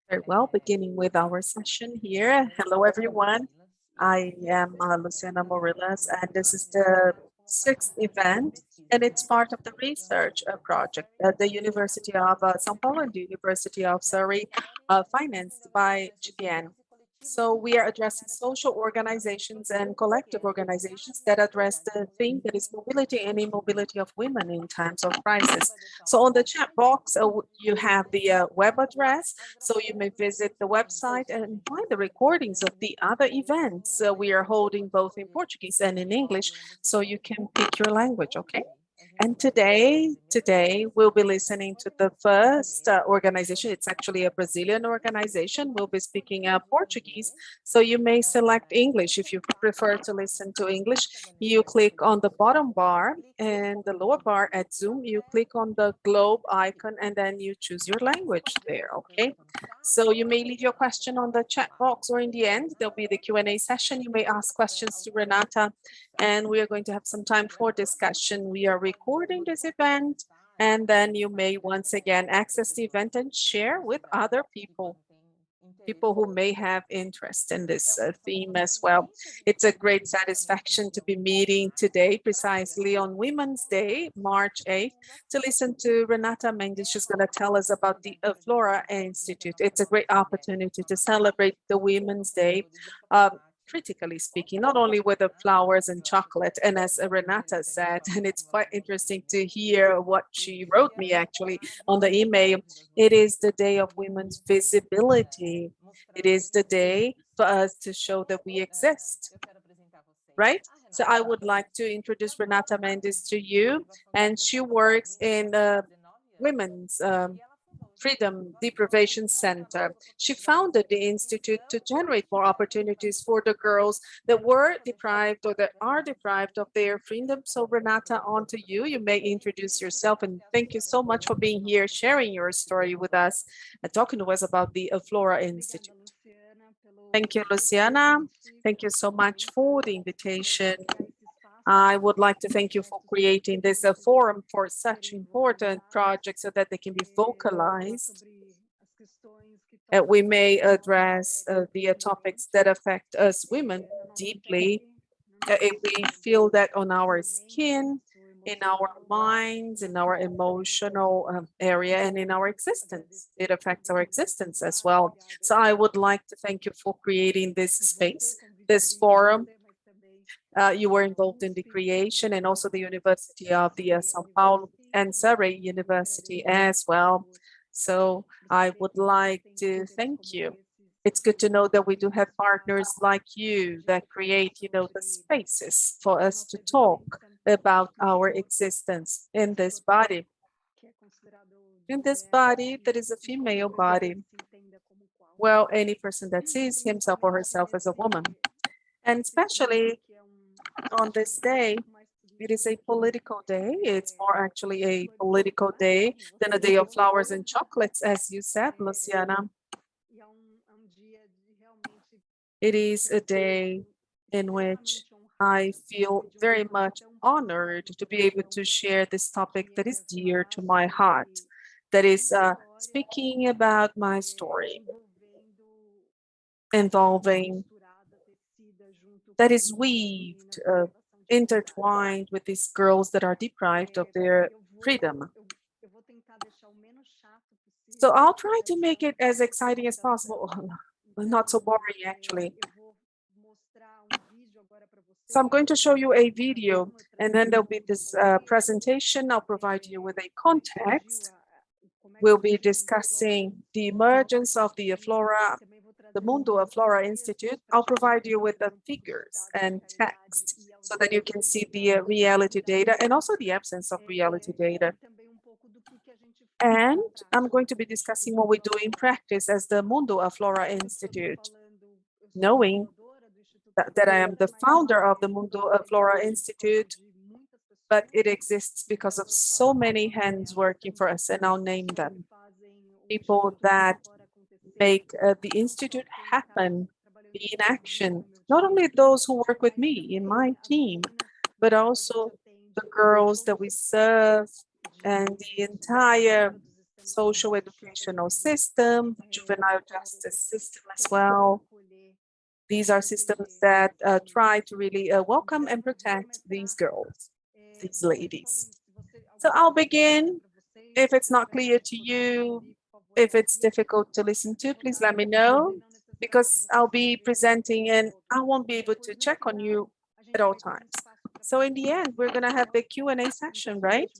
Very well, beginning with our session here. Hello, everyone. I am Luciana Morillas, and this is the sixth event, and it's part of the research project at the University of São Paulo and the University of Surrey, financed by UGPN. So we are addressing social organizations and collective organizations that address the theme that is mobility and immobility of women in times of crisis. So on the chat box, you have the web address, so you may visit the website and find the recordings of the other events. We are holding both in Portuguese and in English, so you can pick your language, okay? And today we'll be listening to the first organization. It's actually a Brazilian organization. We'll be speaking Portuguese, so you may select English. If you prefer to listen to English, you click on the bottom bar, and the lower bar at Zoom, you click on the globe icon, and then you choose your language there, okay? So you may leave your question on the chat box, or in the end, there'll be the Q&A session. You may ask questions to Renata, and we are going to have some time for discussion. We are recording this event, and then you may once again access the event and share with other people who may have interest in this theme as well. It's a great satisfaction to be meeting today, precisely on Women's Day, March 8th, to listen to Renata Mendes. She's going to tell us about the Flora Institute. It's a great opportunity to celebrate the Women's Day, critically speaking, not only with the flowers and chocolate, and as Renata said, and it's quite interesting to hear what she wrote me actually on the email, it is the day of women's visibility. It is the day for us to show that we exist, right? So I would like to introduce Renata Mendes to you, and she works in the women's Freedom Deprivation Center. She founded the Institute to generate more opportunities for the girls that were deprived or that are deprived of their freedom. So Renata, on to you. You may introduce yourself, and thank you so much for being here, sharing your story with us, and talking to us about the Flora Institute. Thank you, Luciana. Thank you so much for the invitation. I would like to thank you for creating this forum for such important projects so that they can be vocalized. We may address the topics that affect us women deeply. If we feel that on our skin, in our minds, in our emotional area, and in our existence. It affects our existence as well. So I would like to thank you for creating this space, this forum. You were involved in the creation, and also the University of the São Paulo and Surrey University as well. So I would like to thank you. It's good to know that we do have partners like you that create, the spaces for us to talk about our existence in this body. In this body that is a female body. Well, any person that sees himself or herself as a woman. And especially on this day, it is a political day. It's more actually a political day than a day of flowers and chocolates, as you said, Luciana. It is a day in which I feel very much honored to be able to share this topic that is dear to my heart, that is speaking about my story, involving, that is weaved, intertwined with these girls that are deprived of their freedom. So I'll try to make it as exciting as possible, not so boring actually. So I'm going to show you a video, and then there'll be this presentation. I'll provide you with a context. We'll be discussing the emergence of the Flora, the Mundo Flora Institute. I'll provide you with the figures and text so that you can see the reality data and also the absence of reality data. And I'm going to be discussing what we do in practice as the Mundo Flora Institute, knowing that I am the founder of the Mundo Flora Institute, but it exists because of so many hands working for us, and I'll name them. People that make the Institute happen, be in action, not only those who work with me in my team, but also the girls that we serve and the entire social educational system, juvenile justice system as well. These are systems that try to really welcome and protect these girls, these ladies. So I'll begin. If it's not clear to you, if it's difficult to listen to, please let me know, because I'll be presenting and I won't be able to check on you at all times. So in the end, we're going to have the Q&A session, right?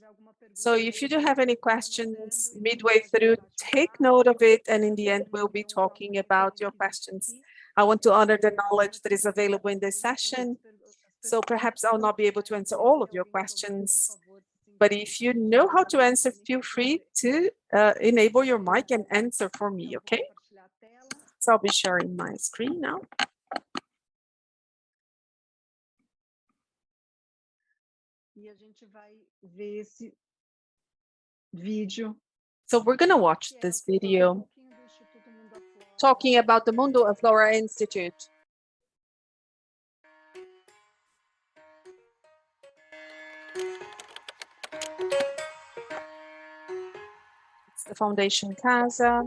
So if you do have any questions midway through, take note of it. And in the end, we'll be talking about your questions. I want to honor the knowledge that is available in this session. So perhaps I'll not be able to answer all of your questions, but if you know how to answer, feel free to enable your mic and answer for me, okay? So I'll be sharing my screen now. So we're going to watch this video talking about the Mundo of Flora Institute. It's the Foundation Casa.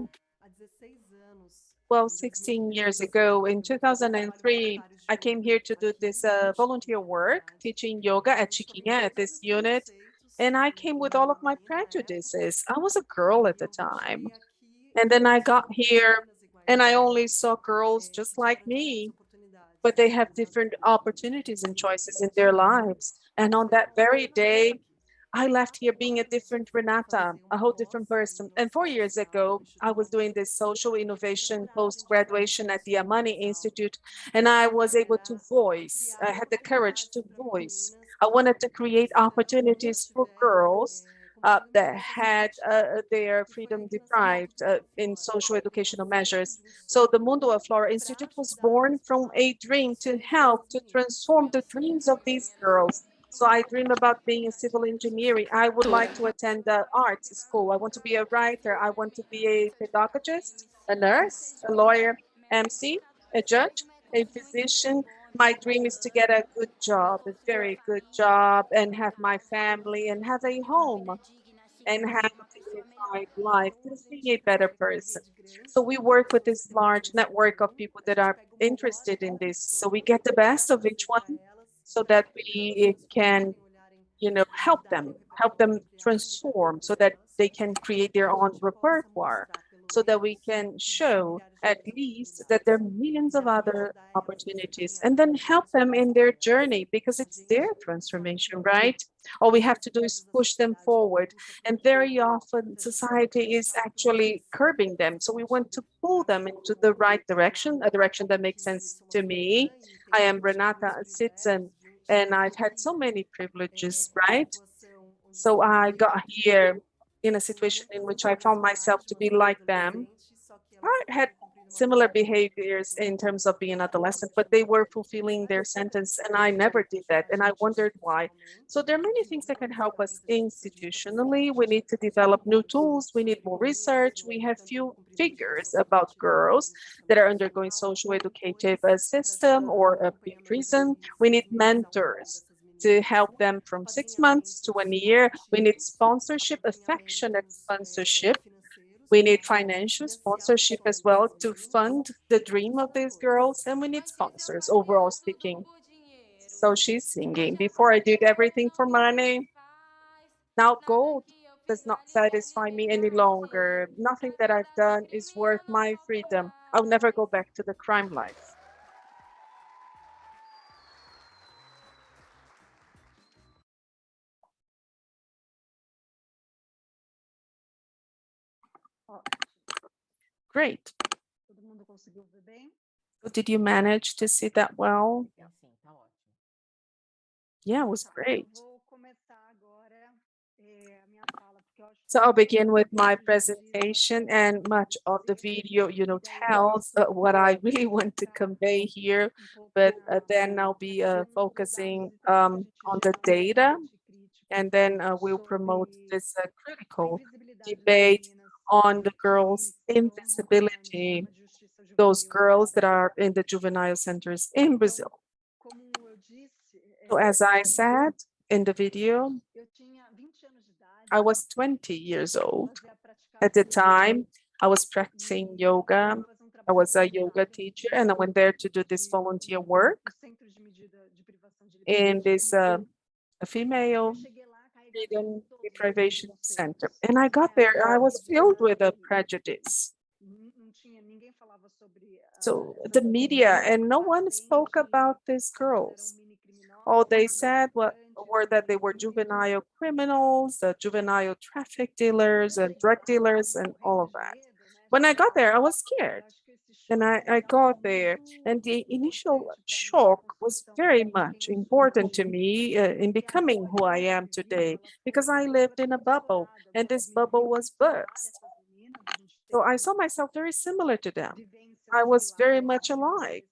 Well, 16 years ago, in 2003, I came here to do this volunteer work, teaching yoga at Chiquinha, at this unit. And I came with all of my prejudices. I was a girl at the time. And then I got here and I only saw girls just like me, but they have different opportunities and choices in their lives. And on that very day, I left here being a different Renata, a whole different person. And 4 years ago, I was doing this social innovation post-graduation at the Amani Institute, and I was able to voice, I had the courage to voice. I wanted to create opportunities for girls that had their freedom deprived in social educational measures. So the Mundo of Flora Institute was born from a dream to help to transform the dreams of these girls. So I dream about being a civil engineer. I would like to attend the arts school. I want to be a writer. I want to be a pedagogist, a nurse, a lawyer, MC, a judge, a physician. My dream is to get a good job, a very good job, and have my family and have a home and have a dignified life, just being a better person. So we work with this large network of people that are interested in this. So we get the best of each one so that we can, help them transform so that they can create their own repertoire, so that we can show at least that there are millions of other opportunities, and then help them in their journey, because it's their transformation, right? All we have to do is push them forward. And very often society is actually curbing them. So we want to pull them into the right direction, a direction that makes sense to me. I am Renata, a citizen, and I've had so many privileges, right? So I got here in a situation in which I found myself to be like them. I had similar behaviors in terms of being an adolescent, but they were fulfilling their sentence, and I never did that, and I wondered why. So there are many things that can help us institutionally. We need to develop new tools. We need more research. We have few figures about girls that are undergoing social educative system or a prison. We need mentors to help them from 6 months to 1 year. We need sponsorship, affectionate sponsorship. We need financial sponsorship as well to fund the dream of these girls, and we need sponsors, overall speaking. So she's singing, before I did everything for money. Now gold does not satisfy me any longer. Nothing that I've done is worth my freedom. I'll never go back to the crime life. Great. So did you manage to see that well? Yeah, it was great. So I'll begin with my presentation, and much of the video, tells what I really want to convey here, but then I'll be focusing on the data, and then we'll promote this critical debate on the girls' invisibility, those girls that are in the juvenile centers in Brazil. So as I said in the video, I was 20 years old, At the time, I was practicing yoga. I was a yoga teacher, and I went there to do this volunteer work in this a female freedom deprivation center. And I got there, I was filled with a prejudice. So the media, and no one spoke about these girls. All they said were that they were juvenile criminals, juvenile traffic dealers and drug dealers and all of that. When I got there, I was scared. And I got there, and the initial shock was very much important to me in becoming who I am today, because I lived in a bubble, and this bubble was burst. So I saw myself very similar to them. I was very much alike.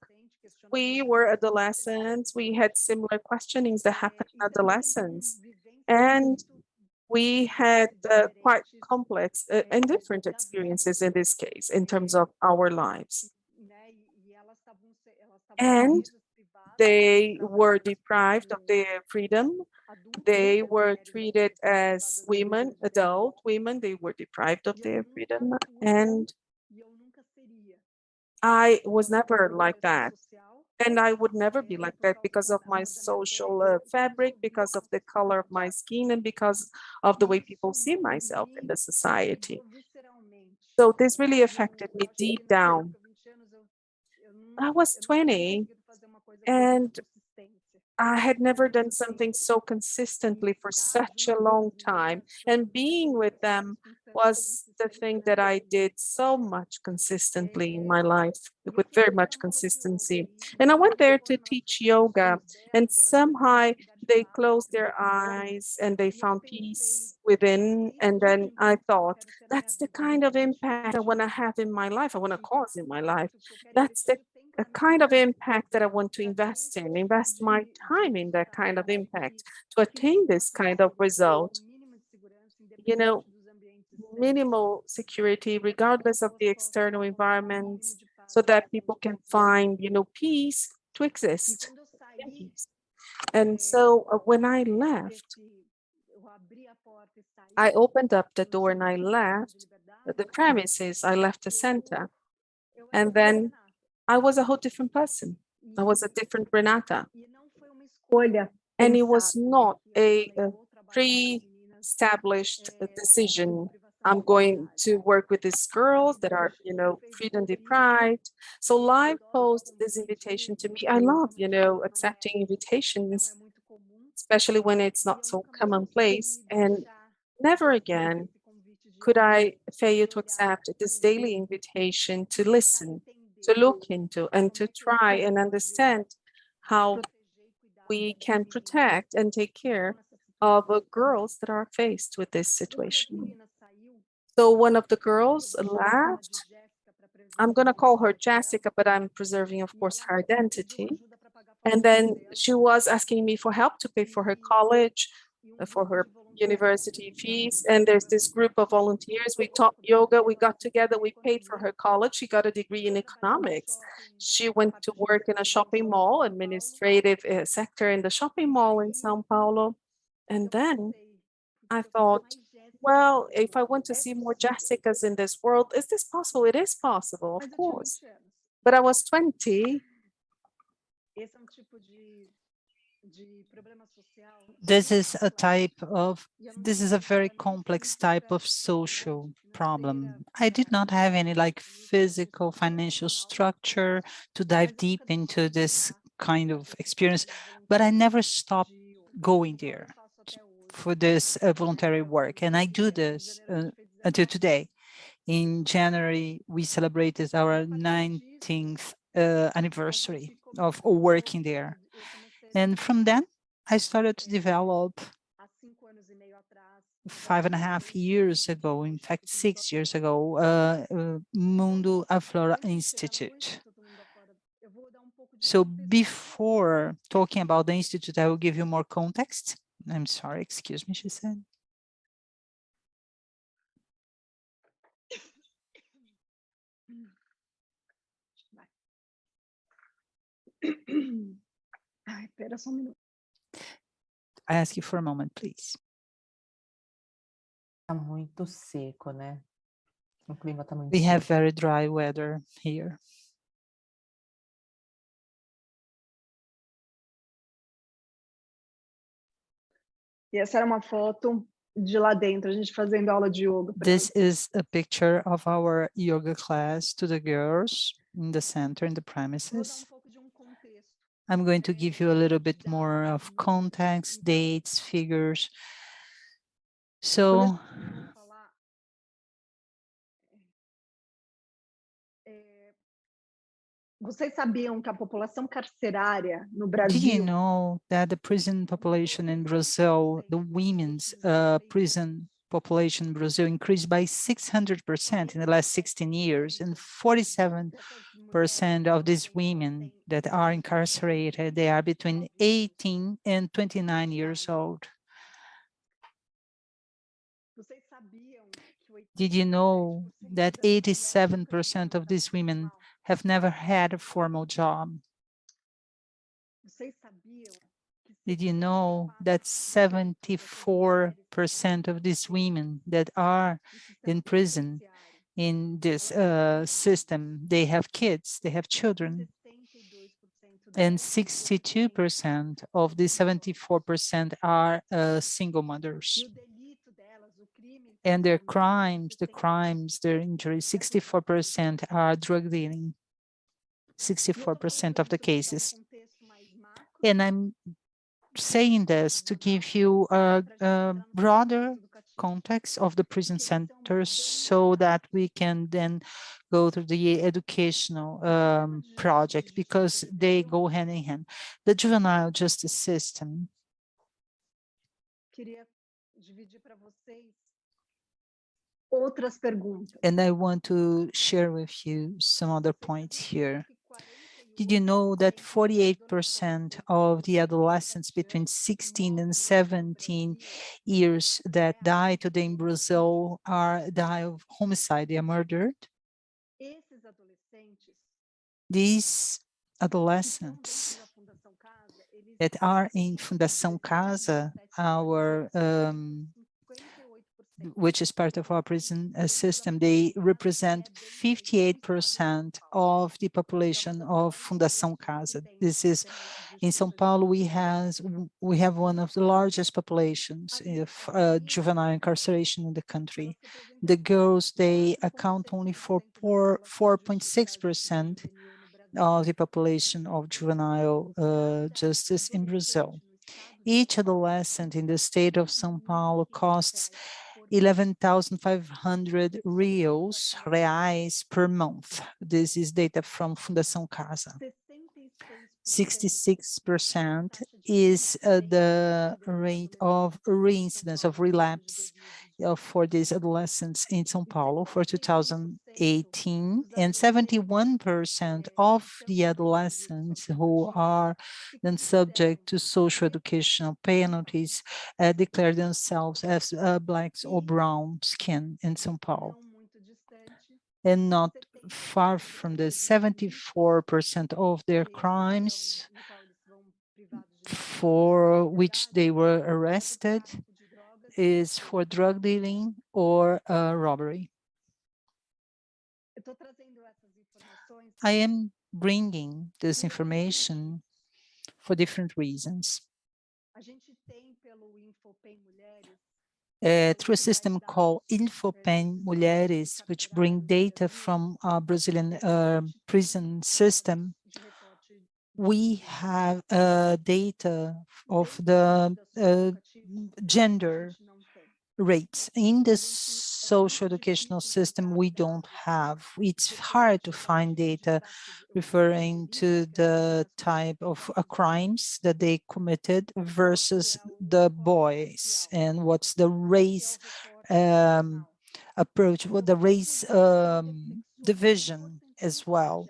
We were adolescents. We had similar questionings that happen in adolescence. And we had quite complex and different experiences in this case, in terms of our lives. And they were deprived of their freedom. They were treated as women, adult women. They were deprived of their freedom. And I was never like that. And I would never be like that because of my social fabric, because of the color of my skin, and because of the way people see myself in the society. So this really affected me deep down. I was 20, and I had never done something so consistently for such a long time. And being with them was the thing that I did so much consistently in my life, with very much consistency. And I went there to teach yoga, and somehow they closed their eyes and they found peace within. And then I thought, that's the kind of impact I want to have in my life, I want to cause in my life. That's the a kind of impact that I want to invest in, invest my time in that kind of impact to attain this kind of result. You know, minimal security, regardless of the external environments, so that people can find, peace to exist. And so when I left, I opened up the door and I left the premises, I left the center. And then I was a whole different person. I was a different Renata. And it was not a pre-established decision. I'm going to work with these girls that are, freedom deprived. So life posed this invitation to me. I love, accepting invitations, especially when it's not so commonplace. And never again could I fail to accept this daily invitation to listen, to look into, and to try and understand how we can protect and take care of girls that are faced with this situation. So one of the girls left. I'm going to call her Jessica, but I'm preserving, of course, her identity. And then she was asking me for help to pay for her college, for her university fees. And there's this group of volunteers. We taught yoga, we got together, we paid for her college. She got a degree in economics. She went to work in a shopping mall, administrative sector in the shopping mall in São Paulo. And then I thought, well, if I want to see more Jessicas in this world, is this possible? It is possible, of course. But I was 20. This is a very complex type of social problem. I did not have any physical financial structure to dive deep into this kind of experience, but I never stopped going there for this voluntary work. And I do this until today. In January, we celebrated our 19th anniversary of working there. And from then, I started to develop 5.5 years ago, in fact, 6 years ago, Mundo Aflora Institute. So before talking about the Institute, I will give you more context. I'm sorry, excuse me, she said. I ask you for a moment, please. Tá muito seco, né? We have very dry weather here. E essa era uma foto de lá dentro, a gente fazendo aula de yoga. This is a picture of our yoga class to the girls in the center, in the premises. I'm going to give you a little bit more of context, dates, figures. So vocês sabiam que a população carcerária no do you Brasil know that the prison population in Brazil, the women's prison population in Brazil increased by 600% in the last 16 years, and 47% of these women that are incarcerated, they are between 18 and 29 years old. Did you know that 87% of these women have never had a formal job? Did you know that 74% of these women that are in prison in this system, they have kids, they have children, and 62% of the 74% are single mothers. And their crimes, their injuries, 64% are drug dealing, 64% of the cases. And I'm saying this to give you a broader context of the prison centers so that we can then go through the educational project, because they go hand in hand. The juvenile justice system. And I want to share with you some other points here. Did you know that 48% of the adolescents between 16 and 17 years that die today in Brazil die of homicide, they are murdered? These adolescents that are in Fundação Casa, our which is part of our prison system, they represent 58% of the population of Fundação Casa. This is in São Paulo. We have one of the largest populations of juvenile incarceration in the country. The girls, they account only for 4.6% of the population of juvenile justice in Brazil. Each adolescent in the state of São Paulo costs 11,500 reais per month. This is data from Fundação Casa. 66% is the rate of reincidence, of relapse for these adolescents in São Paulo for 2018, and 71% of the adolescents who are then subject to social educational penalties declare themselves as blacks or brown skin in São Paulo. And not far from the 74% of their crimes for which they were arrested is for drug dealing or robbery. I am bringing this information for different reasons. Through a system called Infopen Mulheres, which bring data from our Brazilian prison system, we have data of the gender rates. In the social educational system, we don't have. It's hard to find data referring to the type of crimes that they committed versus the boys, and what's the race approach, what the race division as well.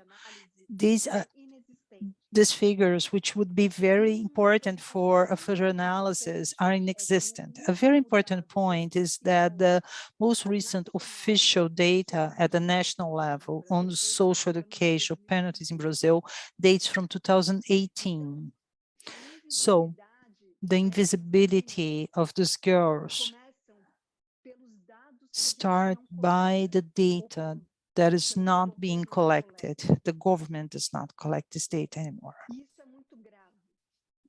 These figures, which would be very important for a further analysis, are inexistent. A very important point is that the most recent official data at the national level on social education penalties in Brazil dates from 2018. So the invisibility of these girls start by the data that is not being collected. The government does not collect this data anymore.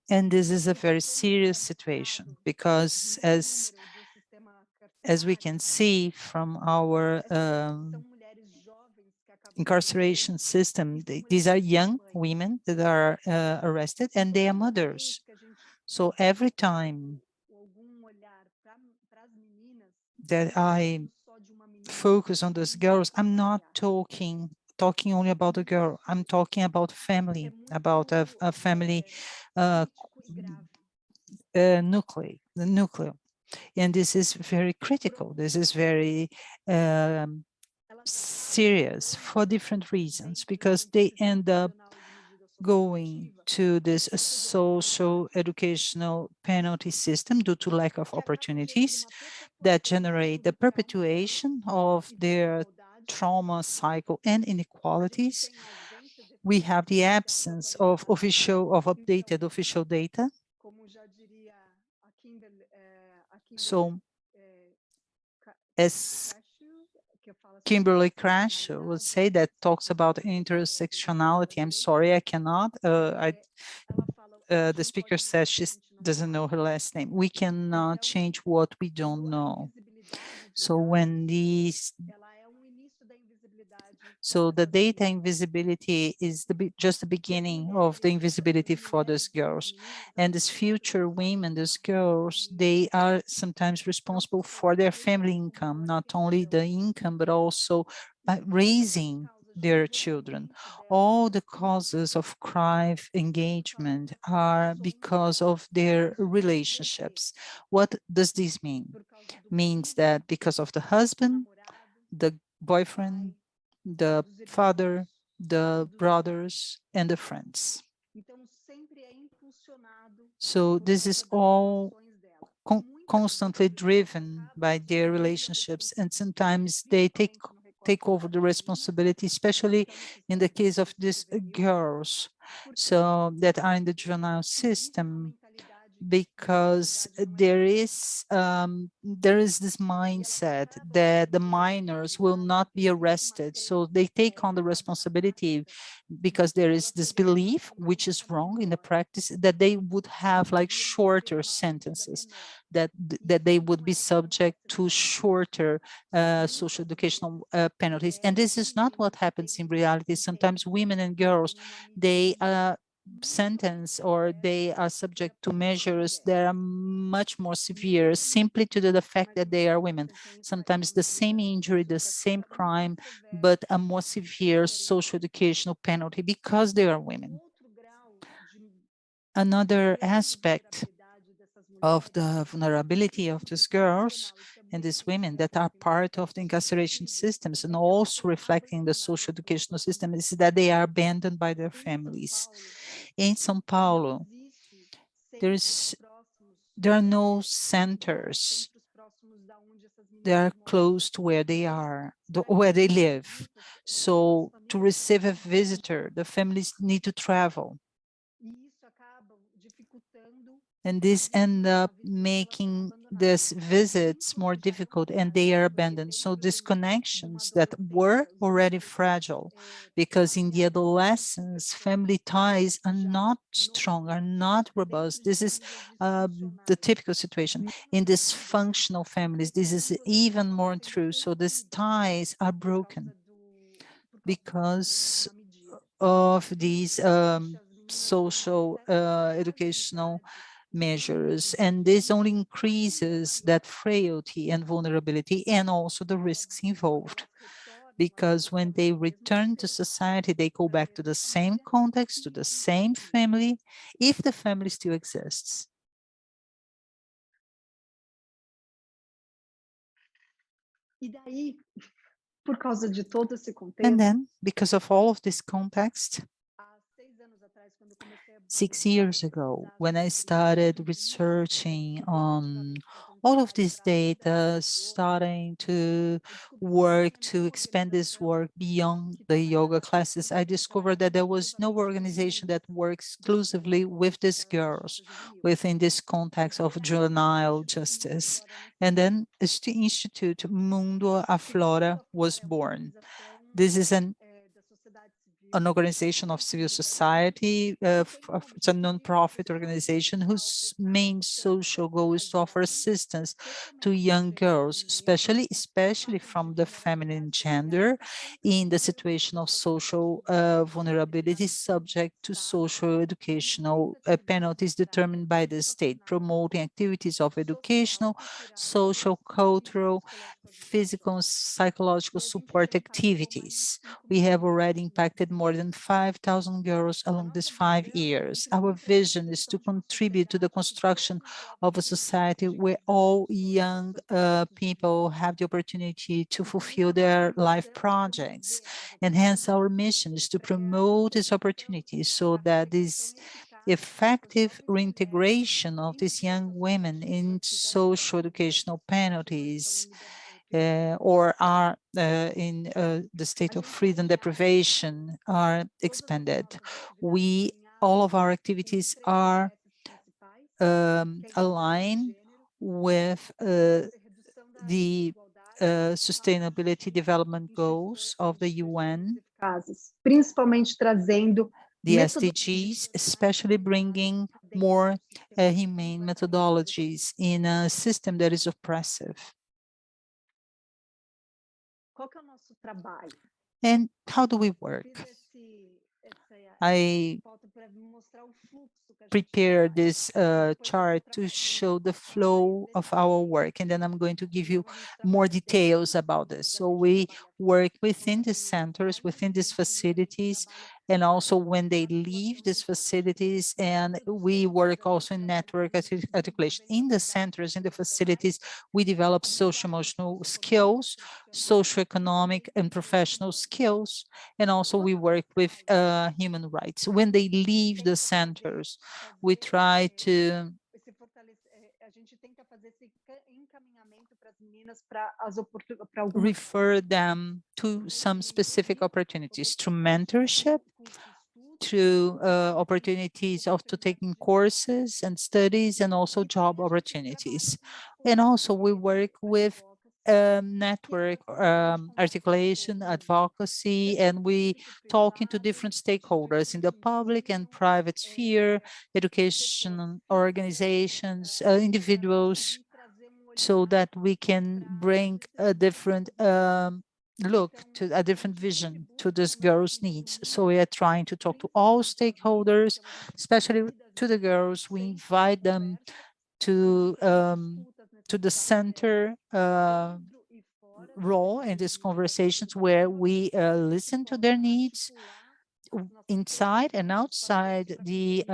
And this is a very serious situation because as we can see from our incarceration system, these are young women that are arrested and they are mothers. So every time that I focus on those girls, I'm not talking only about the girl. I'm talking about family, about a family nuclear. And this is very critical. This is very serious for different reasons, because they end up going to this social educational penalty system due to lack of opportunities that generate the perpetuation of their trauma cycle and inequalities. We have the absence of updated official data. So as Kimberly Crash would say, that talks about intersectionality. I'm sorry, I cannot. The speaker says she doesn't know her last name. We cannot change what we don't know. So when the data invisibility is just the beginning of the invisibility for those girls. And these future women, these girls, they are sometimes responsible for their family income, not only the income, but also raising their children. All the causes of crime engagement are because of their relationships. What does this mean? Means that because of the husband, the boyfriend, the father, the brothers, and the friends. So this is all constantly driven by their relationships, and sometimes they take over the responsibility, especially in the case of these girls so that are in the juvenile system, because there is this mindset that the minors will not be arrested, so they take on the responsibility because there is this belief, which is wrong in the practice, that they would have like shorter sentences, that they would be subject to shorter social educational penalties. And this is not what happens in reality. Sometimes women and girls, they sentence or they are subject to measures that are much more severe simply due to the fact that they are women. Sometimes the same injury, the same crime, but a more severe social educational penalty because they are women. Another aspect of the vulnerability of these girls and these women that are part of the incarceration systems and also reflecting the social educational system is that they are abandoned by their families. In São Paulo, there are no centers that are close to where they are, where they live. So to receive a visitor, the families need to travel. And this ends up making these visits more difficult, and they are abandoned. So these connections that were already fragile, because in the adolescence, family ties are not strong, are not robust. This is the typical situation. In dysfunctional families, this is even more true. So these ties are broken because of these social educational measures, and this only increases that frailty and vulnerability and also the risks involved, because when they return to society, they go back to the same context, to the same family, if the family still exists. And then, because of all of this context, 6 years ago, when I started researching on All of this data starting to work to expand this work beyond the yoga classes, I discovered that there was no organization that works exclusively with these girls within this context of juvenile justice. And then the Institute Mundo Aflora was born. This is an organization of civil society. It's a non-profit organization whose main social goal is to offer assistance to young girls, especially from the feminine gender, in the situation of social vulnerability subject to social educational penalties determined by the state, promoting activities of educational, social, cultural, physical, and psychological support activities. We have already impacted more than 5,000 girls along these 5 years. Our vision is to contribute to the construction of a society where all young people have the opportunity to fulfill their life projects. And hence our mission is to promote these opportunities so that this effective reintegration of these young women in social educational penalties or are in the state of freedom deprivation are expanded. All of our activities are aligned with the sustainability development goals of the UN, principalmente trazendo the SDGs, especially bringing more humane methodologies in a system that is oppressive. Qual que é o nosso trabalho? And how do we work? I prepare this chart to show the flow of our work, and then I'm going to give you more details about this. So we work within the centers, within these facilities, and also when they leave these facilities, and we work also in network articulation. In the centers, in the facilities, we develop social-emotional skills, socioeconomic and professional skills, and also we work with human rights. When they leave the centers, we try to refer them to some specific opportunities through mentorship, through opportunities to taking courses and studies, and also job opportunities. And also we work with network articulation, advocacy, and we talking to different stakeholders in the public and private sphere, education organizations, individuals, so that we can bring a different look to a different vision to this girl's needs. So we are trying to talk to all stakeholders, especially to the girls. We invite them to the center role in these conversations, where we listen to their needs inside and outside the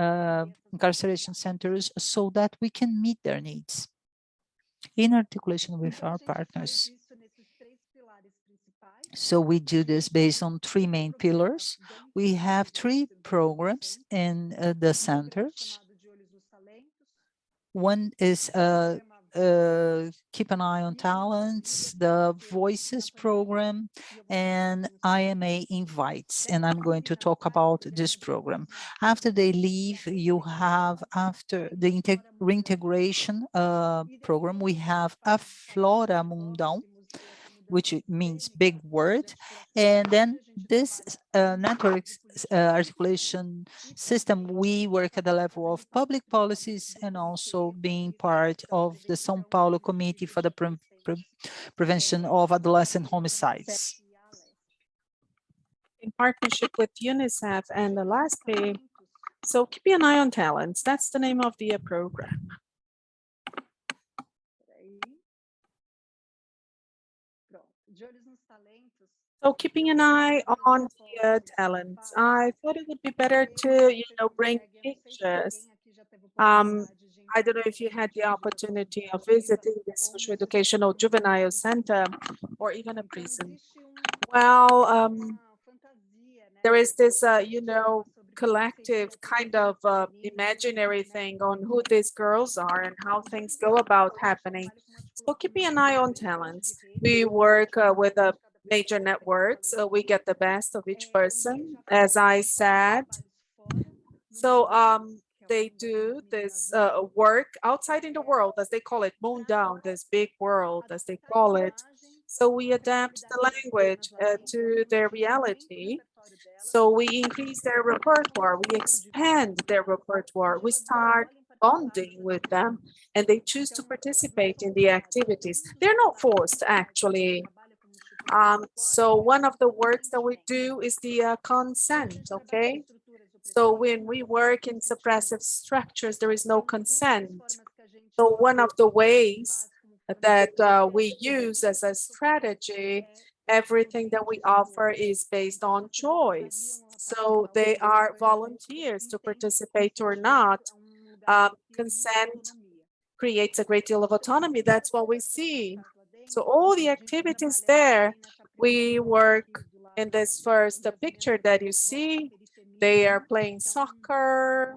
incarceration centers, so that we can meet their needs in articulation with our partners. So we do this based on 3 main pillars. We have 3 programs in the centers. One is Keep an Eye on Talents, the Voices program, and IMA Invites. And I'm going to talk about this program. After they leave, you have, after the reintegration program, we have a Flora Mundão, which means big word. And then this network articulation system, we work at the level of public policies and also being part of the São Paulo Committee for the Prevention of Adolescent Homicides. In partnership with UNICEF and the LASP, so keeping an eye on talents, that's the name of the program. So keeping an eye on the talents, I thought it would be better to, bring pictures. I don't know if you had the opportunity of visiting the social educational juvenile center or even a prison. Well, there is this, collective kind of imaginary thing on who these girls are and how things go about happening. So keeping an eye on talents. We work with major networks. We get the best of each person, as I said. So they do this work outside in the world, as they call it, moon down, this big world, as they call it. So we adapt the language to their reality. So we increase their repertoire, we expand their repertoire, we start bonding with them, and they choose to participate in the activities. They're not forced, actually. So one of the works that we do is the consent, okay? So when we work in suppressive structures, there is no consent. So one of the ways that we use as a strategy, everything that we offer is based on choice. So they are volunteers to participate or not. Consent creates a great deal of autonomy. That's what we see. So all the activities there, we work in this first picture that you see. They are playing soccer.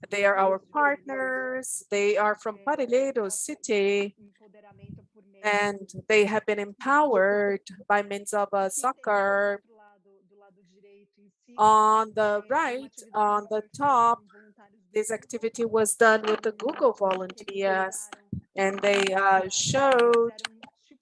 They are our partners. They are from Parelheiros City, and they have been empowered by means of soccer. On the right, on the top, this activity was done with the Google volunteers, and they showed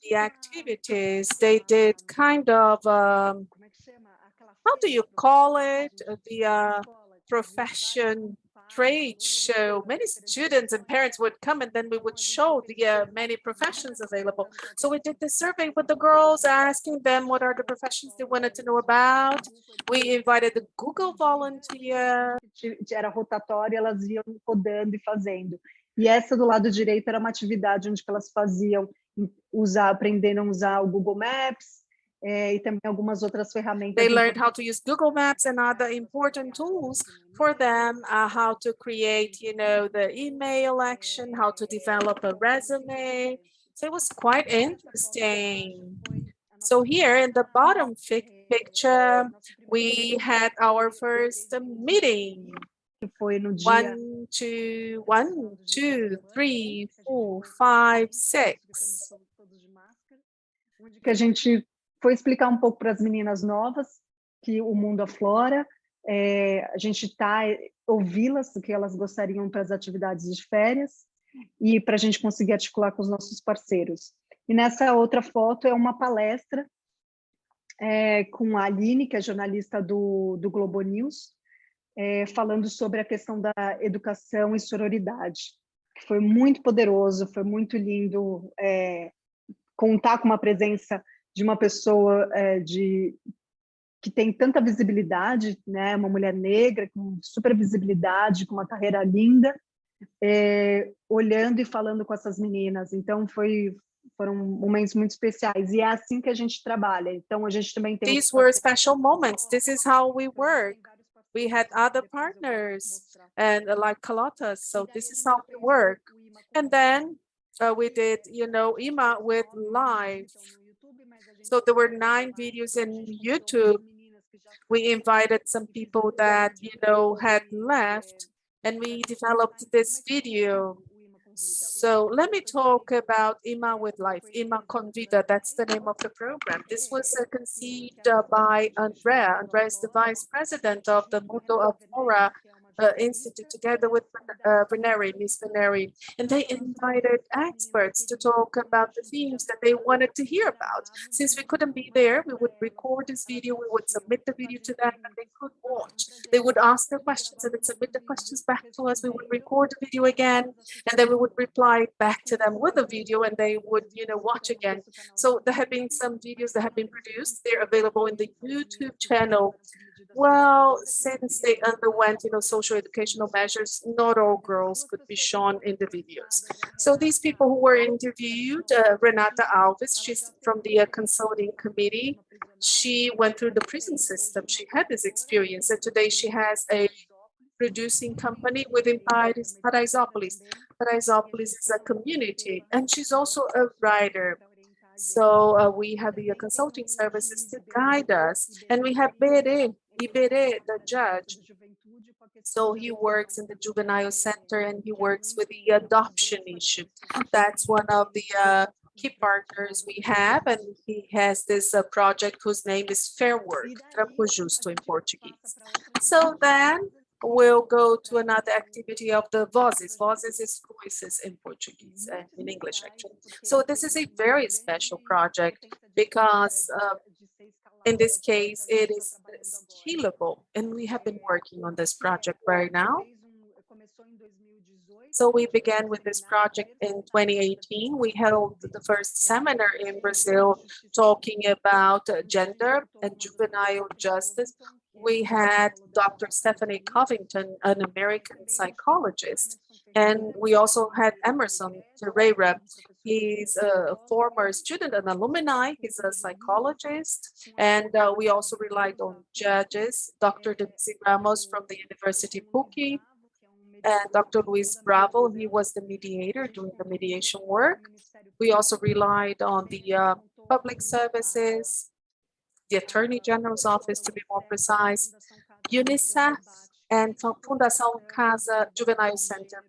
the activities. They did kind of, how do you call it? The profession trade show. Many students and parents would come, and then we would show the many professions available. So we did the survey with the girls, asking them what are the professions they wanted to know about. We invited the Google volunteer. Era rotatória, elas iam rodando e fazendo. E essa do lado direito era uma atividade onde elas faziam, aprenderam a usar o Google Maps, e também algumas outras ferramentas. They learned how to use Google Maps and other important tools for them, how to create, the email action, how to develop a resume. So it was quite interesting. So here in the bottom picture, we had our first meeting. Foi no dia 1, 2, 3, 4, 5, 6. Onde que a gente foi explicar um pouco para as meninas novas que o mundo aflora, a gente está ouvi-las, o que elas gostariam para as atividades de férias, e para a gente conseguir articular com os nossos parceiros. E nessa outra foto é uma palestra com a Aline, que é jornalista do Globo News, falando sobre a questão da educação e sororidade, que foi muito poderoso, foi muito lindo contar com uma presença de uma pessoa que tem tanta visibilidade, né? Uma mulher negra com super visibilidade, com uma carreira linda, olhando e falando com essas meninas. Então foram momentos muito especiais, e é assim que a gente trabalha. Então a gente também tem These were special moments. This is how we work. We had other partners and like Calotas, so this is how we work. And then we did, IMA with live. So there were 9 videos in YouTube. We invited some people that, had left, and we developed this video. So let me talk about IMA with Life, IMA Convida, that's the name of the program. This was conceived by Andrea. Andrea is the vice president of the Mundo Afora Institute, together with Miss Veneri, and they invited experts to talk about the themes that they wanted to hear about. Since we couldn't be there, we would record this video, we would submit the video to them, and they could watch. They would ask their questions and then submit the questions back to us. We would record the video again, and then we would reply back to them with a video, and they would, watch again. So there have been some videos that have been produced. They're available in the YouTube channel. Well, since they underwent, social educational measures, not all girls could be shown in the videos. So these people who were interviewed, Renata Alves, she's from the consulting committee. She went through the prison system. She had this experience, and today she has a producing company within Paraisópolis. Paraisópolis is a community, and she's also a writer. So we have the consulting services to guide us, and we have Bere, Iberê, the judge, so he works in the juvenile center and he works with the adoption issue. That's one of the key partners we have, and he has this project whose name is Fair Work, Trampo Justo in Portuguese. So then we'll go to another activity of the Vozes. Vozes is voices in Portuguese, in English actually. So this is a very special project because in this case, it is scalable, and we have been working on this project right now. So we began with this project in 2018. We held the first seminar in Brazil talking about gender and juvenile justice. We had Dr. Stephanie Covington, an American psychologist, and we also had Emerson Ferreira. He's a former student and alumni. He's a psychologist, and we also relied on judges, Dr. Denise Ramos from the University PUC, and Dr. Luis Bravo. He was the mediator doing the mediation work. We also relied on the public services, the Attorney General's office to be more precise, UNICEF, and Fundação Casa Juvenile Center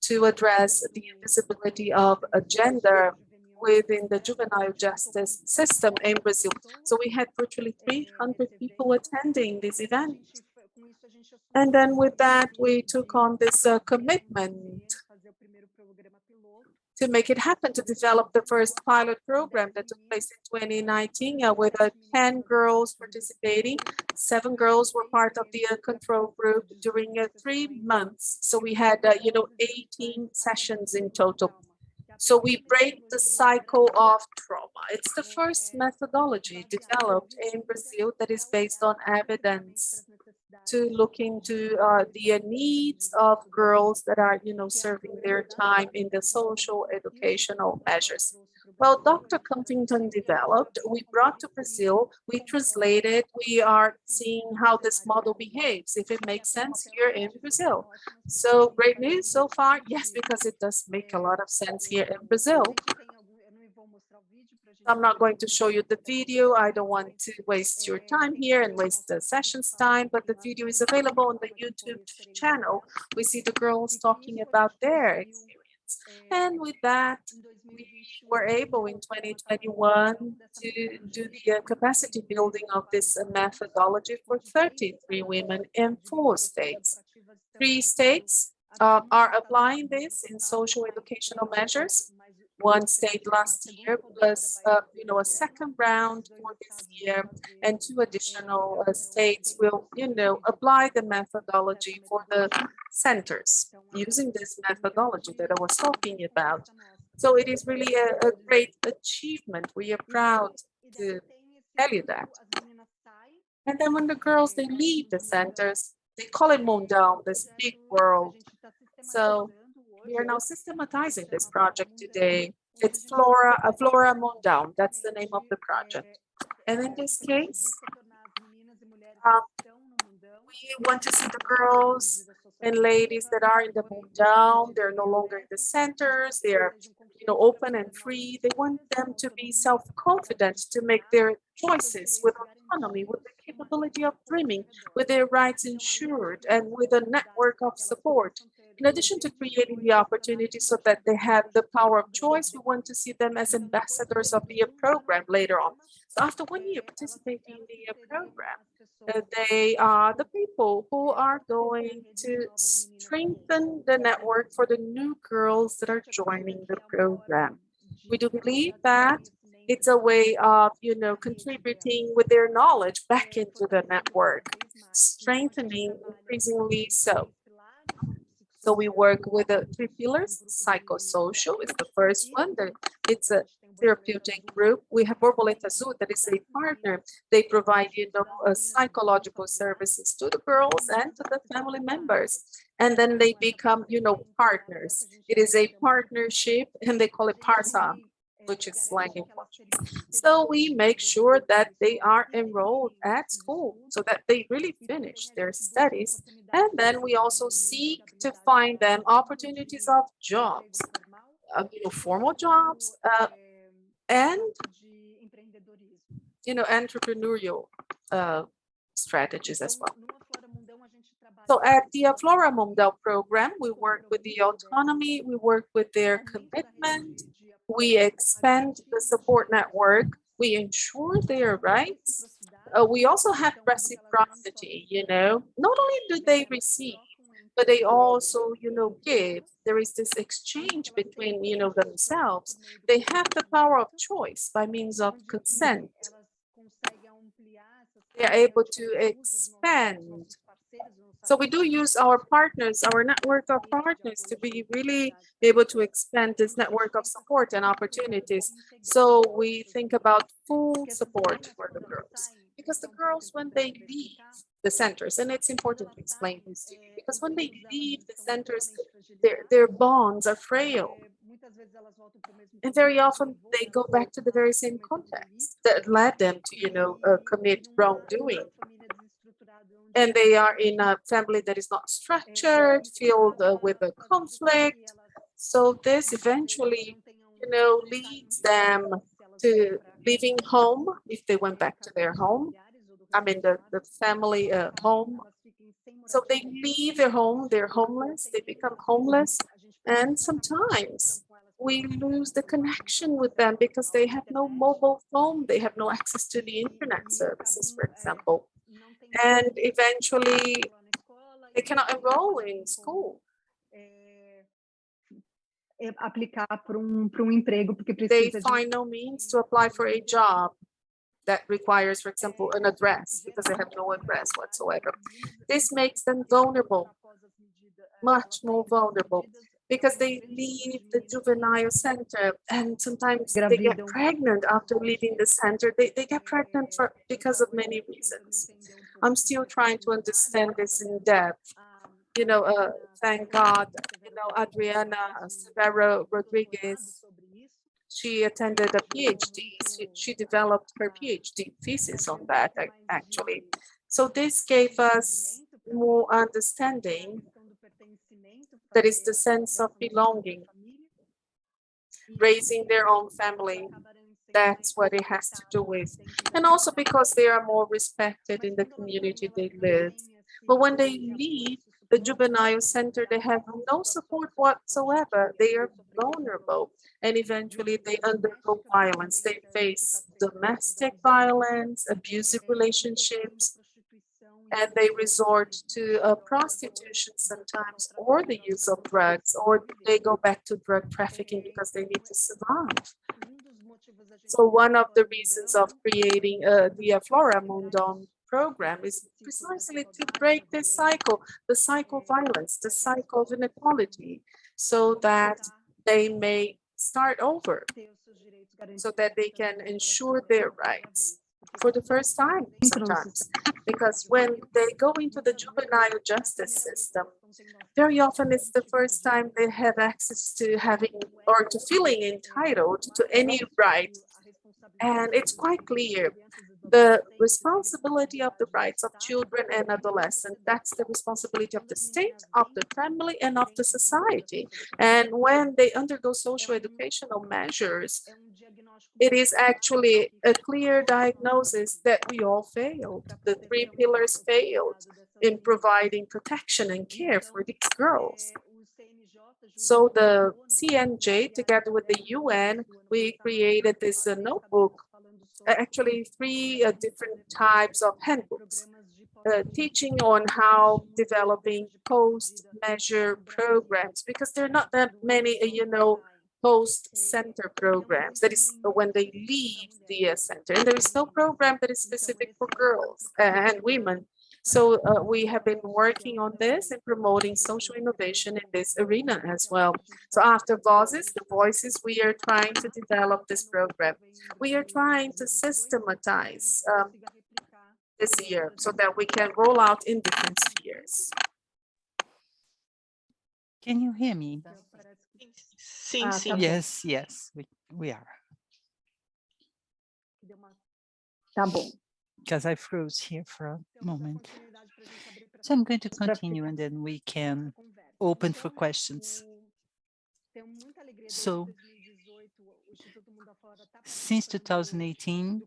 to address the invisibility of gender within the juvenile justice system in Brazil. So we had virtually 300 people attending this event. And then with that, we took on this commitment to make it happen, to develop the first pilot program that took place in 2019 with 10 girls participating. 7 girls were part of the control group during 3 months. So we had, 18 sessions in total. So we break the cycle of trauma. It's the first methodology developed in Brazil that is based on evidence to look into the needs of girls that are, serving their time in the social educational measures. Well, Dr. Covington developed, we brought to Brazil, we translated, we are seeing how this model behaves, if it makes sense here in Brazil. So great news so far, yes, because it does make a lot of sense here in Brazil. I'm not going to show you the video. I don't want to waste your time here and waste the session's time, but the video is available on the YouTube channel. We see the girls talking about their experience. And with that, we were able in 2021 to do the capacity building of this methodology for 33 women in 4 states. 3 states are applying this in social educational measures. 1 state last year, plus a second round for this year, and 2 additional states will apply the methodology for the centers using this methodology that I was talking about. So it is really a great achievement. We are proud to tell you that. And then when the girls they leave the centers, they call it Mundão, this big world. So we are now systematizing this project today. It's Flora Mundão. That's the name of the project. And in this case, we want to see the girls and ladies that are in the Mundão. They're no longer in the centers. They're open and free. They want them to be self-confident, to make their choices with autonomy, with the capability of dreaming, with their rights ensured, and with a network of support. In addition to creating the opportunity so that they have the power of choice, we want to see them as ambassadors of the program later on. So after 1 year participating in the program, they are the people who are going to strengthen the network for the new girls that are joining the program. We do believe that it's a way of, contributing with their knowledge back into the network, strengthening increasingly so. So we work with the 3 pillars. Psychosocial is the first one. It's a therapeutic group. We have Borboleta Azul, that is a partner. They provide, psychological services to the girls and to the family members. And then they become, partners. It is a partnership, and they call it parça, which is slang in Portuguese. So we make sure that they are enrolled at school so that they really finish their studies. And then we also seek to find them opportunities of jobs, formal jobs, and entrepreneurial strategies as well. So at the Flora Mundell program, we work with the autonomy, we work with their commitment, we expand the support network, we ensure their rights. We also have reciprocity, not only do they receive, but they also, give. There is this exchange between, themselves. They have the power of choice by means of consent. They are able to expand. So we do use our partners, our network of partners, to be really able to expand this network of support and opportunities. So we think about full support for the girls, because the girls, when they leave the centers, and it's important to explain this to you, because when they leave the centers, their bonds are frail. And very often they go back to the very same context that led them to, commit wrongdoing. And they are in a family that is not structured, filled with a conflict. So this eventually, leads them to leaving home if they went back to their home. I mean, the family home. So they leave their home, they're homeless, they become homeless. And sometimes we lose the connection with them because they have no mobile phone, they have no access to the internet services, for example. And eventually they cannot enroll in school. They find no means to apply for a job that requires, for example, an address, because they have no address whatsoever. This makes them vulnerable, much more vulnerable, because they leave the juvenile center, and sometimes they get pregnant after leaving the center. They get pregnant because of many reasons. I'm still trying to understand this in depth. Thank God, Adriana Severo Rodriguez, she attended a PhD. She developed her PhD thesis on that, actually. So this gave us more understanding. That is the sense of belonging, raising their own family. That's what it has to do with. And also because they are more respected in the community they live. But when they leave the juvenile center, they have no support whatsoever. They are vulnerable, and eventually they undergo violence. They face domestic violence, abusive relationships, and they resort to prostitution sometimes, or the use of drugs, or they go back to drug trafficking because they need to survive. So one of the reasons of creating the Flora Mundell program is precisely to break this cycle, the cycle of violence, the cycle of inequality, so that they may start over, so that they can ensure their rights for the first time sometimes. Because when they go into the juvenile justice system, very often it's the first time they have access to having or to feeling entitled to any right. And it's quite clear, the responsibility of the rights of children and adolescents, that's the responsibility of the state, of the family, and of the society. And when they undergo social educational measures, it is actually a clear diagnosis that we all failed. The three pillars failed in providing protection and care for these girls. So the CNJ, together with the UN, we created this notebook, actually three different types of handbooks, teaching on how developing post-measure programs, because there are not that many, post-center programs. That is when they leave the center, and there is no program that is specific for girls and women. So we have been working on this and promoting social innovation in this arena as well. So after Voices, the Voices, we are trying to develop this program. We are trying to systematize this year so that we can roll out in different spheres. Can you hear me? Sim, sim. Yes, yes, we are. Tá bom. Because I froze here for a moment. So I'm going to continue and then we can open for questions. So since 2018,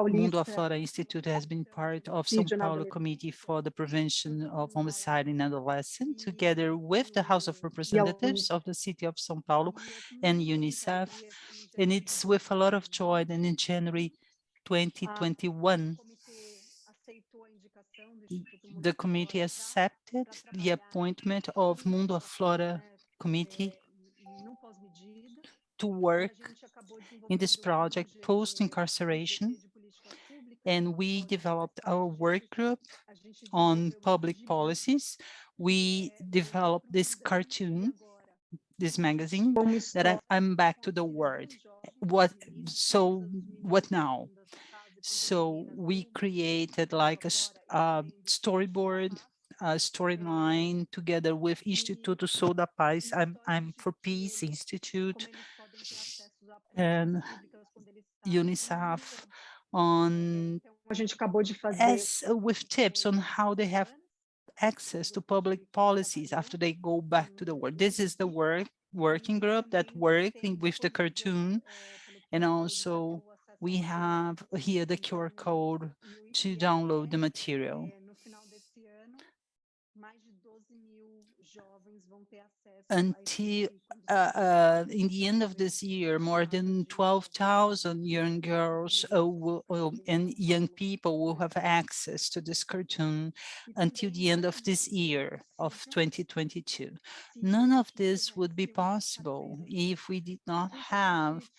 Mundo Paulista, Aflora Institute has been part of São Homicídio na Paulo Adolescência, Committee for the Prevention of Homicide in Adolescents, together with the House of e a Representatives of the City of São Paulo and UNICEF. And it's with a lot of joy that in January 2021, the committee accepted the appointment of Mundo Aflora Committee to work in this project post-incarceration, and we developed our work group on public policies. We developed this cartoon, this magazine, that I'm back to the word. What now? So we created like a storyboard, a storyline together with Instituto Sou da Paz, I'm for Peace Institute, and UNICEF on a gente acabou de fazer as with tips on how they have access to public policies after they go back to the work. This is the working group that working with the cartoon, and also we have here the QR code to download the material. Until in the end of this year, more than 12,000 young girls and young people will have access to this cartoon until the end of this year of 2022. None of this would be possible if we did not have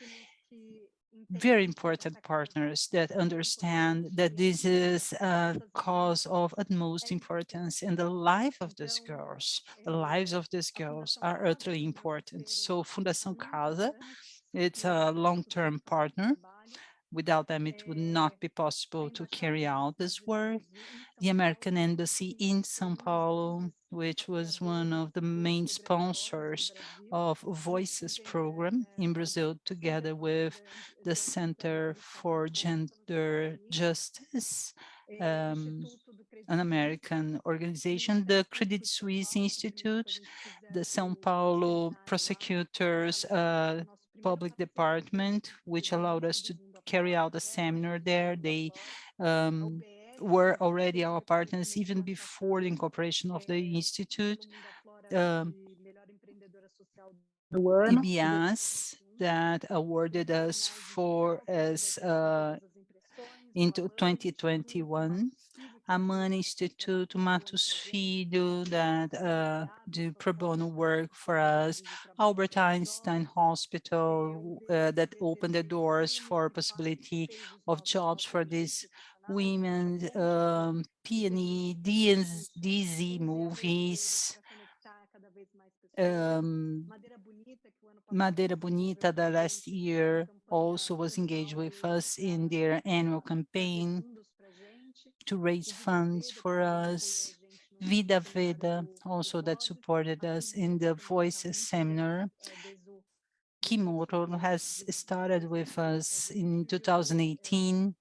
very important partners that understand that this is a cause of utmost importance in the life of these girls. The lives of these girls are utterly important. So Fundação Casa, it's a long-term partner. Without them, it would not be possible to carry out this work. The American Embassy in São Paulo, which was one of the main sponsors of Voices program in Brazil, together with the Center for Gender Justice, an American organization, the Credit Suisse Institute, the São Paulo Prosecutors Public Department, which allowed us to carry out a seminar there. They were already our partners even before the incorporation of the institute. EBS that awarded us for us into 2021. Amana Instituto, Matos Filho, that do pro bono work for us, Albert Einstein Hospital, that opened the doors for possibility of jobs for these women, P&E, DZ movies, Madeira Bonita that last year also was engaged with us in their annual campaign to raise funds for us. Vida Veda also that supported us in the Voices seminar. Kimoto has started with us in 2018.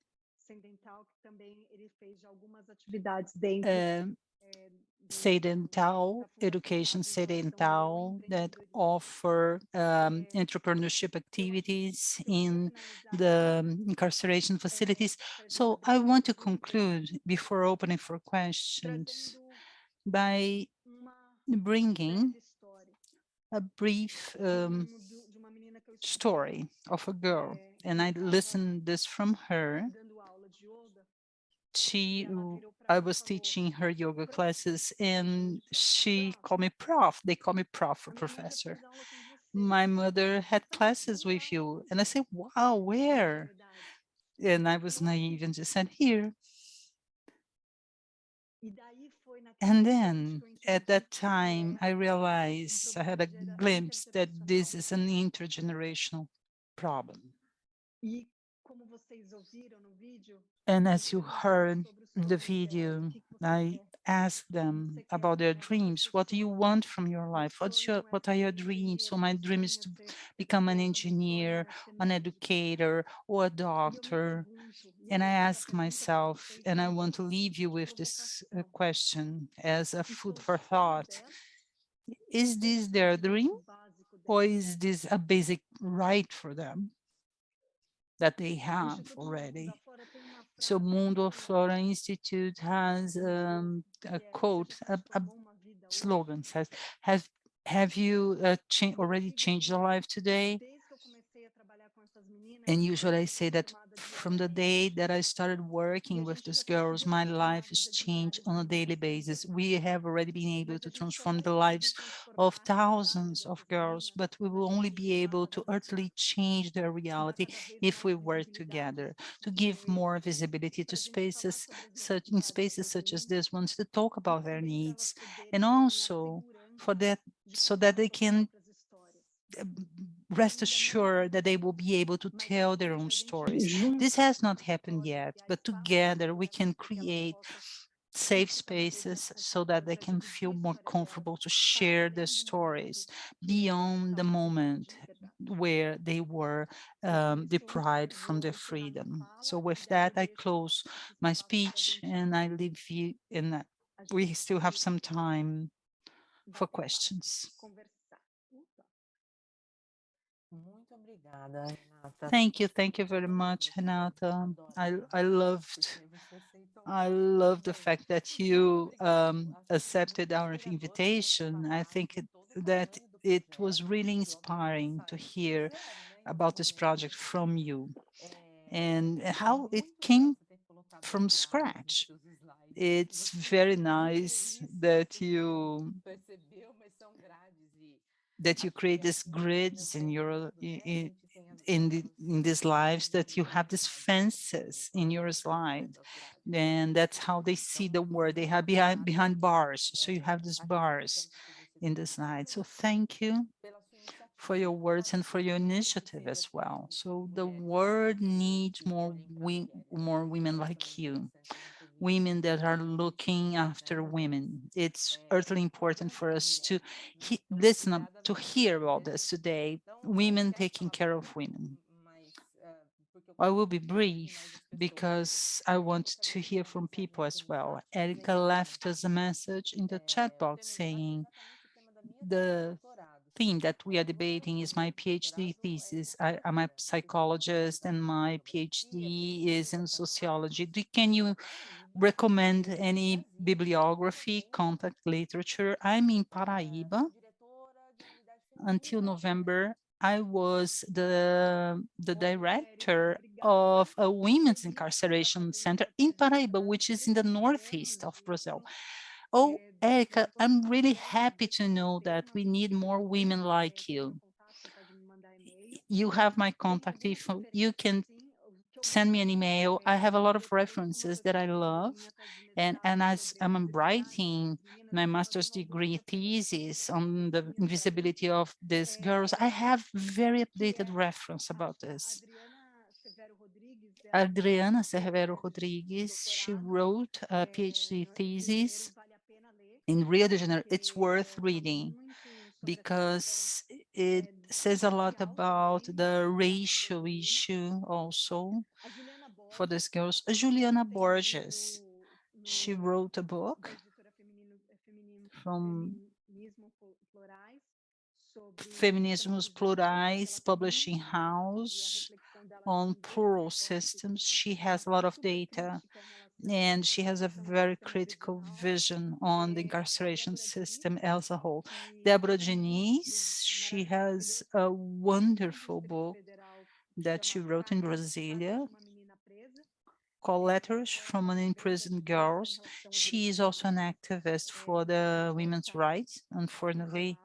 Sedental, Education Sedental, that offer entrepreneurship activities in the incarceration facilities. So I want to conclude before opening for questions by bringing a brief story of a girl, and I listened this from her. I was teaching her yoga classes and she called me prof. They call me prof or professor. My mother had classes with you. And I said, wow, where? And I was naive and just said, here. And then at that time, I realized I had a glimpse that this is an intergenerational problem. And as you heard in the video, I asked them about their dreams. What do you want from your life? What are your dreams? So my dream is to become an engineer, an educator, or a doctor. And I ask myself, and I want to leave you with this question as a food for thought. Is this their dream, or is this a basic right for them that they have already? So Mundo Flora Institute has a quote, a slogan says, have have you already changed your life today? And usually I say that from the day that I started working with these girls, my life has changed on a daily basis. We have already been able to transform the lives of thousands of girls, but we will only be able to utterly change their reality if we work together to give more visibility to spaces such as this ones to talk about their needs, and also for that so that they can rest assured that they will be able to tell their own stories. This has not happened yet, but together we can create safe spaces so that they can feel more comfortable to share their stories beyond the moment where they were deprived from their freedom. So with that, I close my speech and I leave you in that. We still have some time for questions. Thank you very much, Renata. I love the fact that you accepted our invitation. I think that it was really inspiring to hear about this project from you and how it came from scratch. It's very nice that you create these grids in your in these lives, that you have these fences in your slide, and that's how they see the world. They have behind bars, so you have these bars in the slide. So thank you for your words and for your initiative as well. So the world needs more women like you, women that are looking after women. It's earthly important for us to listen to hear about this today. Women taking care of women. I will be brief because I want to hear from people as well. Erica left us a message in the chat box saying the theme that we are debating is my PhD thesis. I'm a psychologist and my PhD is in sociology. Can you recommend any bibliography, contact literature? I'm in Paraíba. Until November, I was the director of a women's incarceration center in Paraíba, which is in the northeast of Brazil. Oh, Erica, I'm really happy to know that we need more women like you. You have my contact info. You can send me an email. I have a lot of references that I love. And as I'm writing my master's degree thesis on the invisibility of these girls, I have very updated reference about this. Adriana Severo Rodrigues, she wrote a PhD thesis in Rio de Janeiro. It's worth reading because it says a lot about the racial issue also for these girls. Juliana Borges, she wrote a book from Feminismos Plurais Publishing House on plural systems. She has a lot of data and she has a very critical vision on the incarceration system as a whole. Deborah Diniz, she has a wonderful book that she wrote in Brasilia called Letters from an Imprisoned Girls. She is also an activist for the women's rights. Unfortunately,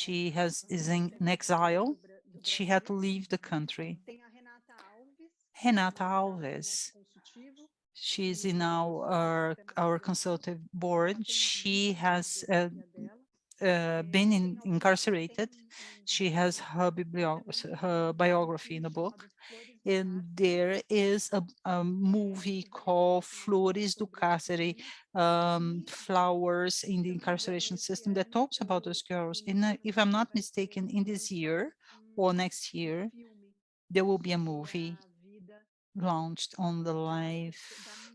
is in exile. She had to leave the country. Renata Alves, she's in our consultative board. She has been incarcerated. She has her biography in a book. And there is a movie called Flores do Cárcere, Flowers in the Incarceration System, that talks about those girls. And if I'm not mistaken, in this year or next year, there will be a movie launched on the life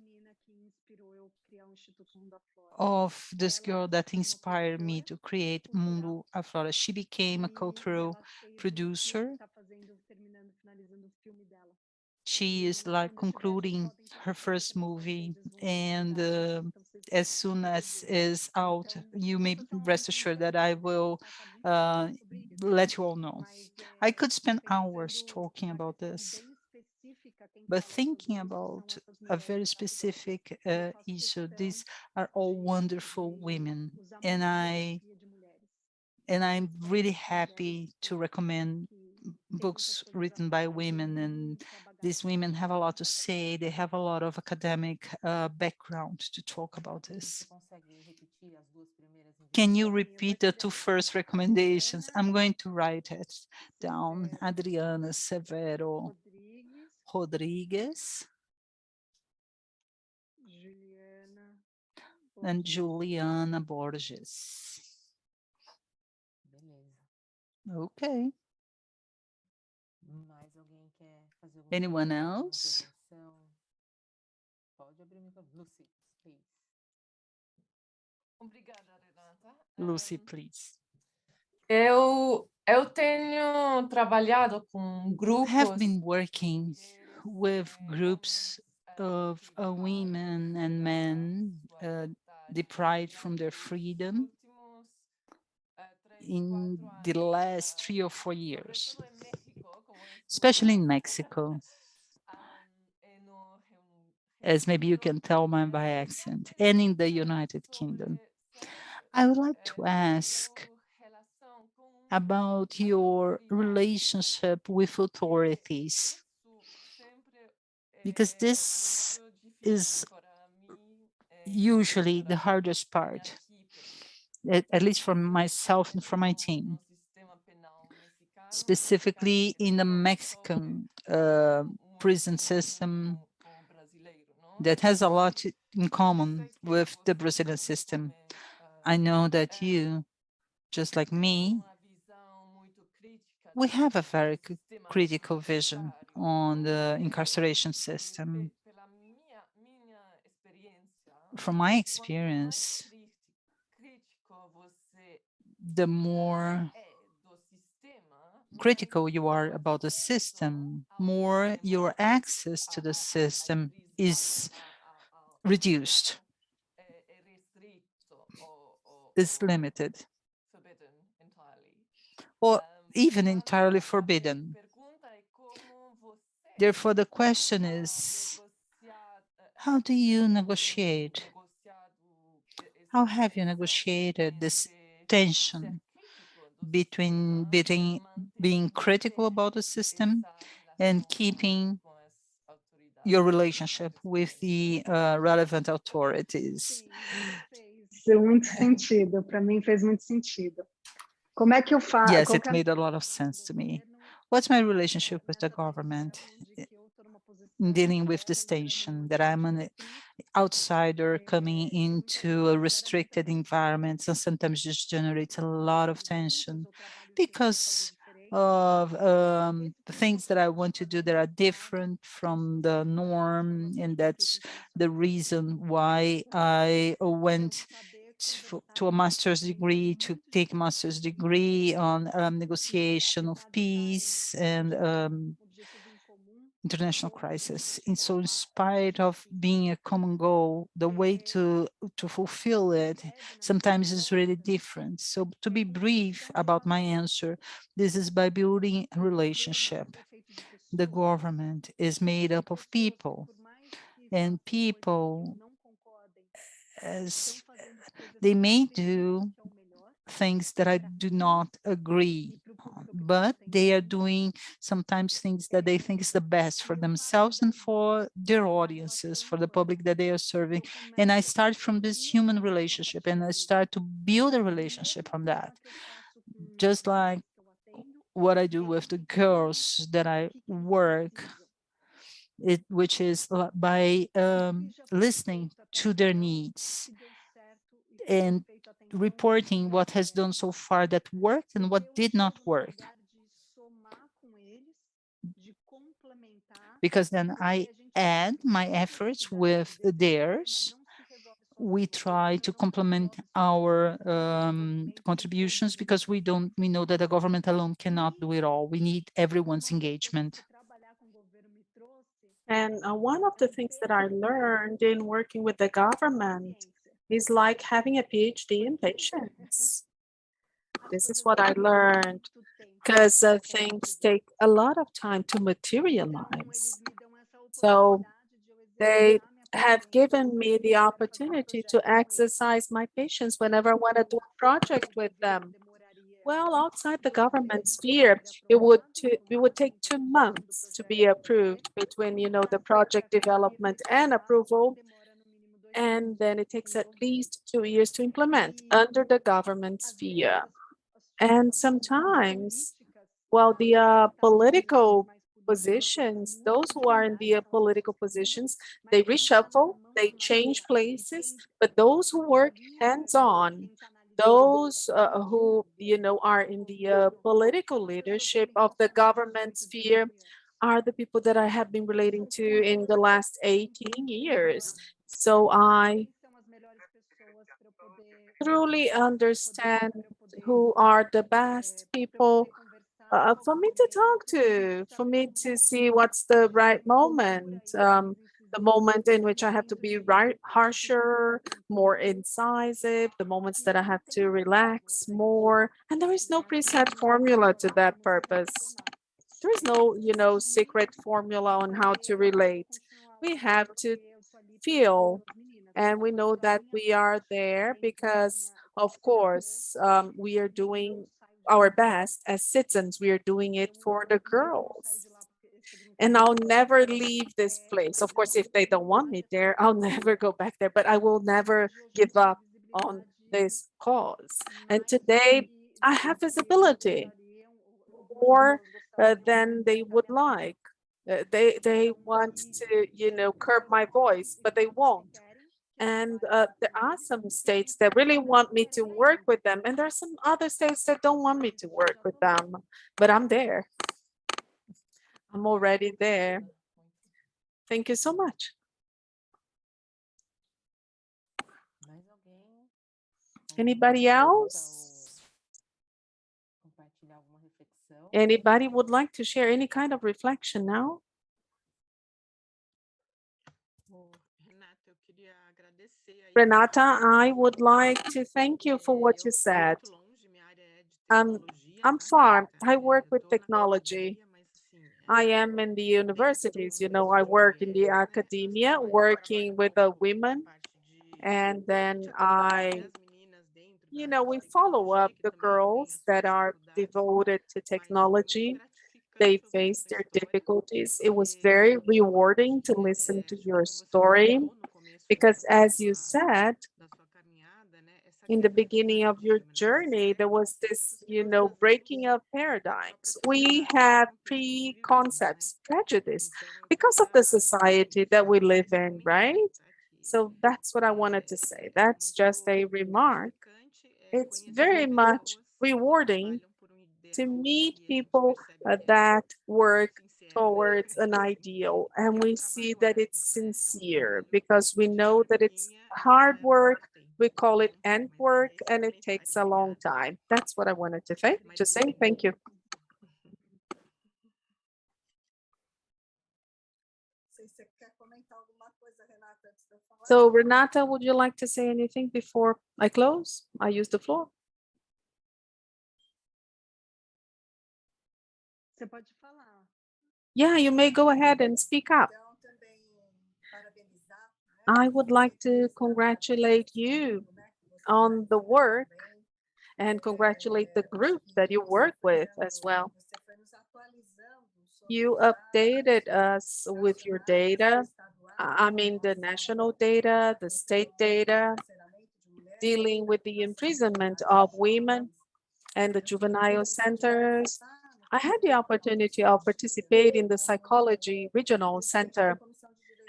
of this girl that inspired me to create Mundo Aflora. She became a cultural producer. She is like concluding her first movie, and as soon as is out, you may rest assured that I will uh, let you all know. I could spend hours talking about this, but thinking about a very specific issue, these are all wonderful women, and I'm really happy to recommend books written by women, and these women have a lot to say. They have a lot of academic background to talk about this. Can you repeat the two first recommendations? I'm going to write it down. Adriana Severo Rodrigues and Juliana Borges. Okay. Anyone else? Lucy, please. Eu tenho trabalhado com I have grupos been working with groups of women and men deprived from their freedom in the last 3 or 4 years, especially in Mexico, as maybe you can tell by accent, and in the United Kingdom. I would like to ask about your relationship with authorities, because this is usually the hardest part, at least for myself and for my team, specifically in the Mexican prison system that has a lot in common with the Brazilian system. I know that you, just like me, we have a very critical vision on the incarceration system. From my experience, the more critical you are about the system, more your access to the system is reduced, is limited, or even entirely forbidden. Therefore, the question is, how do you negotiate? How have you negotiated this tension between being critical about the system and keeping your relationship with the relevant authorities? Fez muito sentido, para mim fez muito sentido. Como é que eu faço? Yes, it made a lot of sense to me. What's my relationship with the government in dealing with this tension that I'm an outsider coming into a restricted environment, and sometimes just generates a lot of tension because of the things that I want to do that are different from the norm, and that's the reason why I went to a master's degree, to take a master's degree on negotiation of peace and international crisis. And so in spite of being a common goal, the way to fulfill it sometimes is really different. So to be brief about my answer, this is by building a relationship. The government is made up of people, and people, as they may do things that I do not agree on, but they are doing sometimes things that they think is the best for themselves and for their audiences, for the public that they are serving. And I start from this human relationship, and I start to build a relationship from that. Just like what I do with the girls that I work, which is by listening to their needs and reporting what has done so far that worked and what did not work. Because then I add my efforts with theirs. We try to complement our contributions, because we know that the government alone cannot do it all. We need everyone's engagement. And one of the things that I learned in working with the government is like having a PhD in patience. This is what I learned because things take a lot of time to materialize. So they have given me the opportunity to exercise my patience whenever I want to do a project with them. Well, outside the government sphere, it would take 2 months to be approved between, the project development and approval. And then it takes at least 2 years to implement under the government sphere. And sometimes, well, the political positions, those who are in the political positions, they reshuffle, they change places, but those who work hands-on, those who, are in the political leadership of the government sphere are the people that I have been relating to in the last 18 years. So I truly understand who are the best people for me to talk to, for me to see what's the right moment, the moment in which I have to be harsher, more incisive, the moments that I have to relax more. And there is no preset formula to that purpose. There is no, secret formula on how to relate. We have to feel, and we know that we are there because, of course, we are doing our best as citizens. We are doing it for the girls. And I'll never leave this place. Of course, if they don't want me there, I'll never go back there, but I will never give up on this cause. And today I have visibility more than they would like. They want to, curb my voice, but they won't. And there are some states that really want me to work with them, and there are some other states that don't want me to work with them, but I'm there. I'm already there. Thank you so much. Anybody else? Anybody would like to share any kind of reflection now? Renata, I would like to thank you for what you said. I'm far. I work with technology. I am in the universities, I work in the academia, working with the women, and then we follow up the girls that are devoted to technology. They face their difficulties. It was very rewarding to listen to your story because, as you said, in the beginning of your journey, there was this, breaking of paradigms. We have preconcepts, prejudice, because of the society that we live in, right? So that's what I wanted to say. That's just a remark. It's very much rewarding to meet people that work towards an ideal, and we see that it's sincere because we know that it's hard work. We call it end work, and it takes a long time. That's what I wanted to say. Thank you. So Renata, would you like to say anything before I close? I use the floor. Yeah, you may go ahead and speak up. I would like to congratulate you on the work and congratulate the group that you work with as well. You updated us with your data. I mean, the national data, the state data, dealing with the imprisonment of women and the juvenile centers. I had the opportunity of participate in the Psychology Regional Center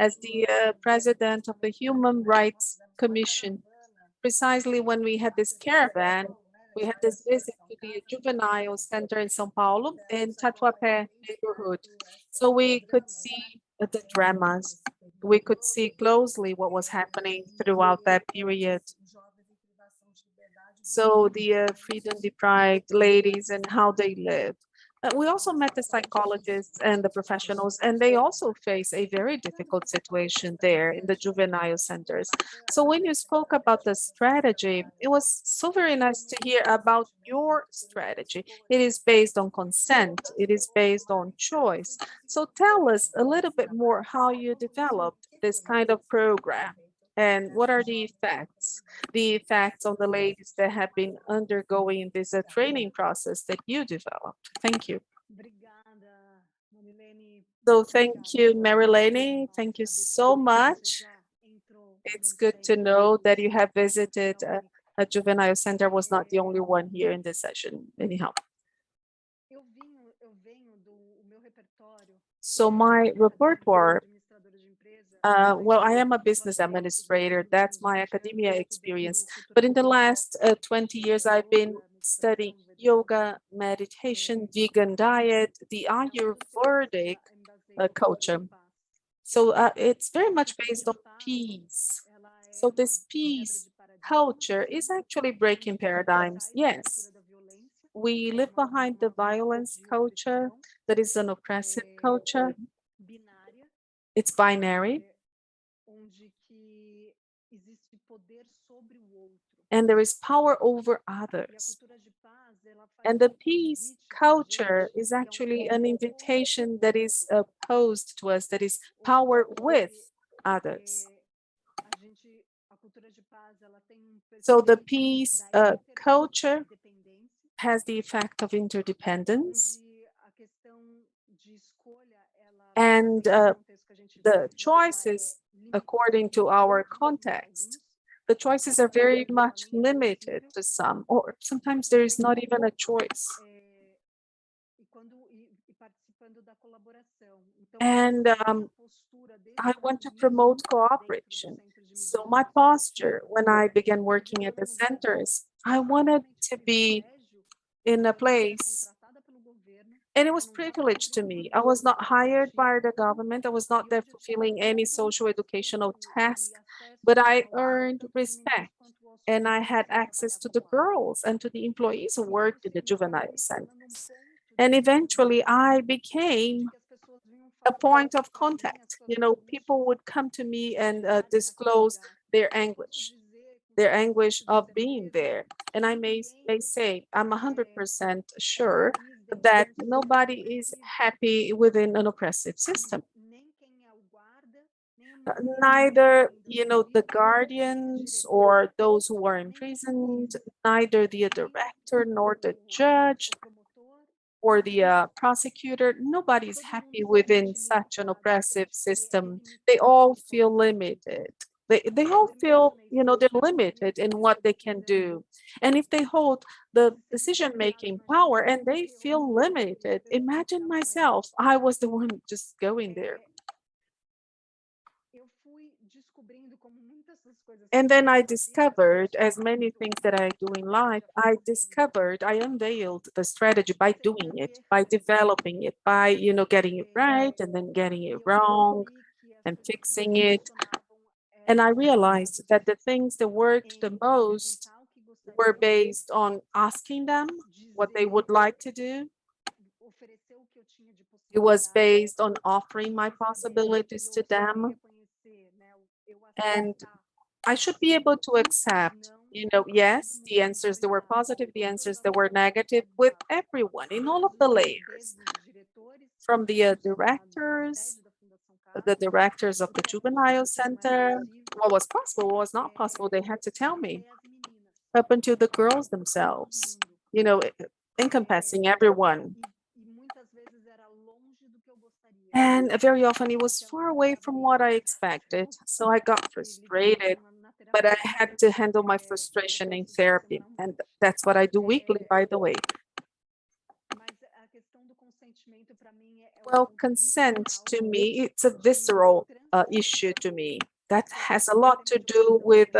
as the president of the Human Rights Commission. Precisely when we had this caravan, we had this visit to the Juvenile Center in São Paulo, in Tatuapé neighborhood. So we could see the dramas. We could see closely what was happening throughout that period. So the freedom deprived ladies and how they live. We also met the psychologists and the professionals, and they also face a very difficult situation there in the juvenile centers. So when you spoke about the strategy, it was so very nice to hear about your strategy. It is based on consent, it is based on choice. So tell us a little bit more how you developed this kind of program. And what are the effects? The effects on the ladies that have been undergoing this training process that you developed. Thank you. So thank you, Marilene. Thank you so much. It's good to know that you have visited a juvenile center. I was not the only one here in this session. Anyhow. So my repertoire, well, I am a business administrator. That's my academia experience. But in the last 20 years, I've been studying yoga, meditation, vegan diet, the Ayurvedic culture. So it's very much based on peace. So this peace culture is actually breaking paradigms. Yes, we live behind the violence culture that is an oppressive culture. It's binary. And there is power over others. And the peace culture is actually an invitation that is posed to us, that is power with others. So the peace culture has the effect of interdependence. And the choices, according to our context, the choices are very much limited to some, or sometimes there is not even a choice. And I want to promote cooperation. So my posture when I began working at the centers, I wanted to be in a place, and it was privileged to me. I was not hired by the government. I was not there fulfilling any social educational task, but I earned respect. And I had access to the girls and to the employees who worked in the juvenile centers. And eventually I became a point of contact. You know, people would come to me and disclose their anguish of being there. And I may say, I'm 100% sure that nobody is happy within an oppressive system. Neither, you know, the guardians or those who are imprisoned, neither the director nor the judge or the prosecutor, nobody is happy within such an oppressive system. They all feel limited. They all feel, you know, they're limited in what they can do. And if they hold the decision-making power and they feel limited, imagine myself, I was the one just going there. And then I discovered, as many things that I do in life, I unveiled the strategy by doing it, by developing it, by, you know, getting it right and then getting it wrong and fixing it. And I realized that the things that worked the most were based on asking them what they would like to do. It was based on offering my possibilities to them. And I should be able to accept, you know, yes, the answers that were positive, the answers that were negative with everyone in all of the layers, from the directors, the directors of the juvenile center, what was possible, what was not possible, they had to tell me, up until the girls themselves, you know, encompassing everyone. And very often it was far away from what I expected. So I got frustrated, but I had to handle my frustration in therapy. And that's what I do weekly, by the way. Well, consent to me, it's a visceral issue to me. That has a lot to do with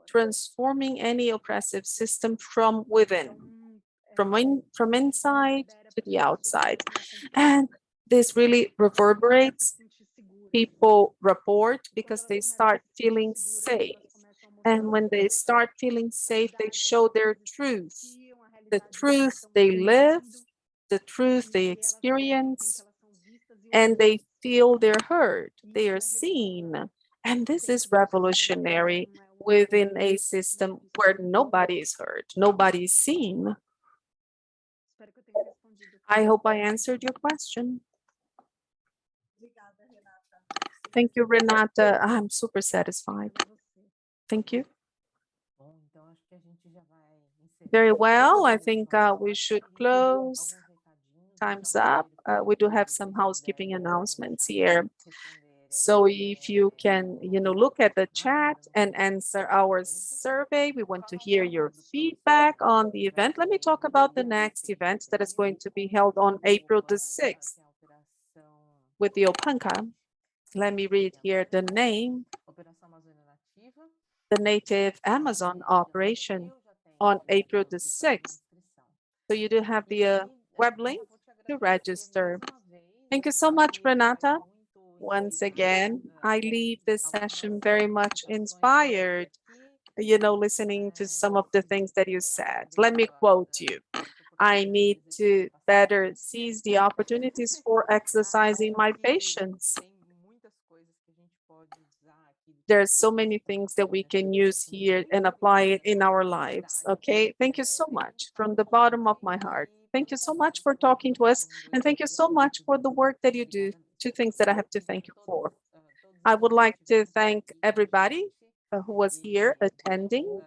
transforming any oppressive system from within, from inside to the outside. And this really reverberates. People report because they start feeling safe. And when they start feeling safe, they show their truth, the truth they live, the truth they experience, and they feel they're heard, they are seen. And this is revolutionary within a system where nobody is heard, nobody is seen. I hope I answered your question. Thank you, Renata. I'm super satisfied. Thank you. Very well. I think we should close. Time's up. We do have some housekeeping announcements here. So if you can, look at the chat and answer our survey, we want to hear your feedback on the event. Let me talk about the next event that is going to be held on April the 6th with the Opanca. Let me read here the name. The Native Amazon Operation on April the 6th. So you do have the web link to register. Thank you so much, Renata. Once again, I leave this session very much inspired, listening to some of the things that you said. Let me quote you. I need to better seize the opportunities for exercising my patience. There are so many things that we can use here and apply it in our lives. Okay, thank you so much from the bottom of my heart. Thank you so much for talking to us, and thank you so much for the work that you do. Two things that I have to thank you for. I would like to thank everybody who was here attending,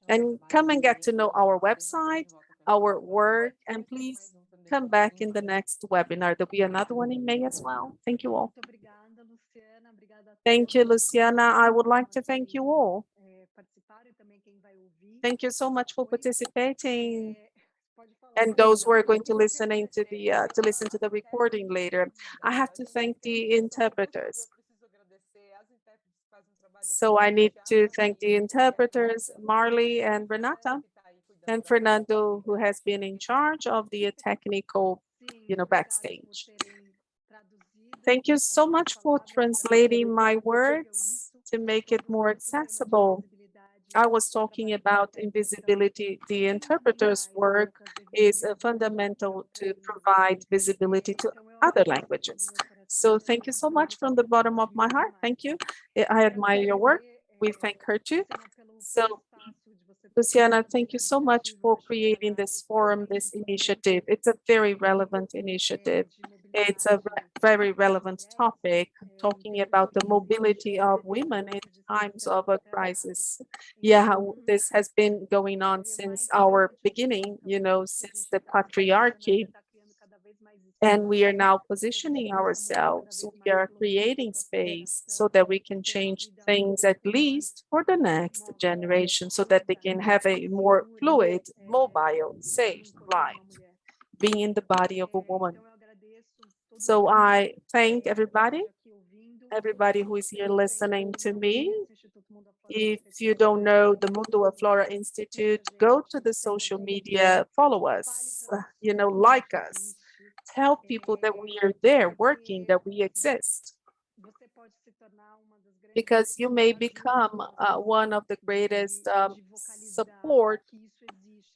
and come and get to know our website, our work, and please come back in the next webinar. There'll be another one in May as well. Thank you all. Thank you, Luciana. I would like to thank you all. Thank you so much for participating. And those who are going to listen to the recording later. I have to thank the interpreters. So I need to thank the interpreters, Marley and Renata, and Fernando, who has been in charge of the technical, backstage. Thank you so much for translating my words to make it more accessible. I was talking about invisibility. The interpreter's work is fundamental to provide visibility to other languages. So thank you so much from the bottom of my heart. Thank you. I admire your work. We thank her too. So Luciana, thank you so much for creating this forum, this initiative. It's a very relevant initiative. It's a very relevant topic, talking about the mobility of women in times of a crisis. Yeah, this has been going on since our beginning, since the patriarchy. And we are now positioning ourselves. We are creating space so that we can change things, at least for the next generation, so that they can have a more fluid, mobile, safe life, being in the body of a woman. So I thank everybody who is here listening to me. If you don't know the Mundo Aflora Institute, go to the social media, follow us, like us. Tell people that we are there working, that we exist. Because you may become one of the greatest support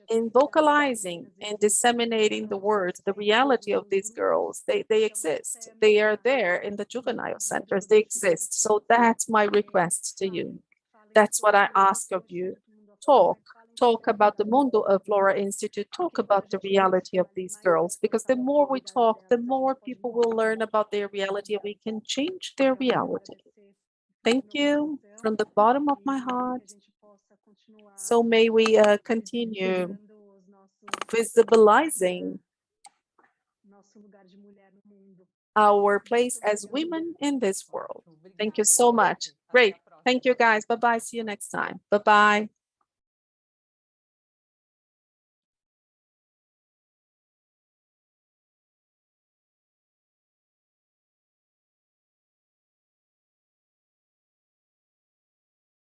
in vocalizing and disseminating the words, the reality of these girls. They exist. They are there in the juvenile centers. They exist. So that's my request to you. That's what I ask of you. Talk about the Mundo Aflora Institute, talk about the reality of these girls, because the more we talk, the more people will learn about their reality and we can change their reality. Thank you from the bottom of my heart. So may we continue visibilizing our place as women in this world. Thank you so much. Great. Thank you, guys. Bye-bye. See you next time. Bye-bye.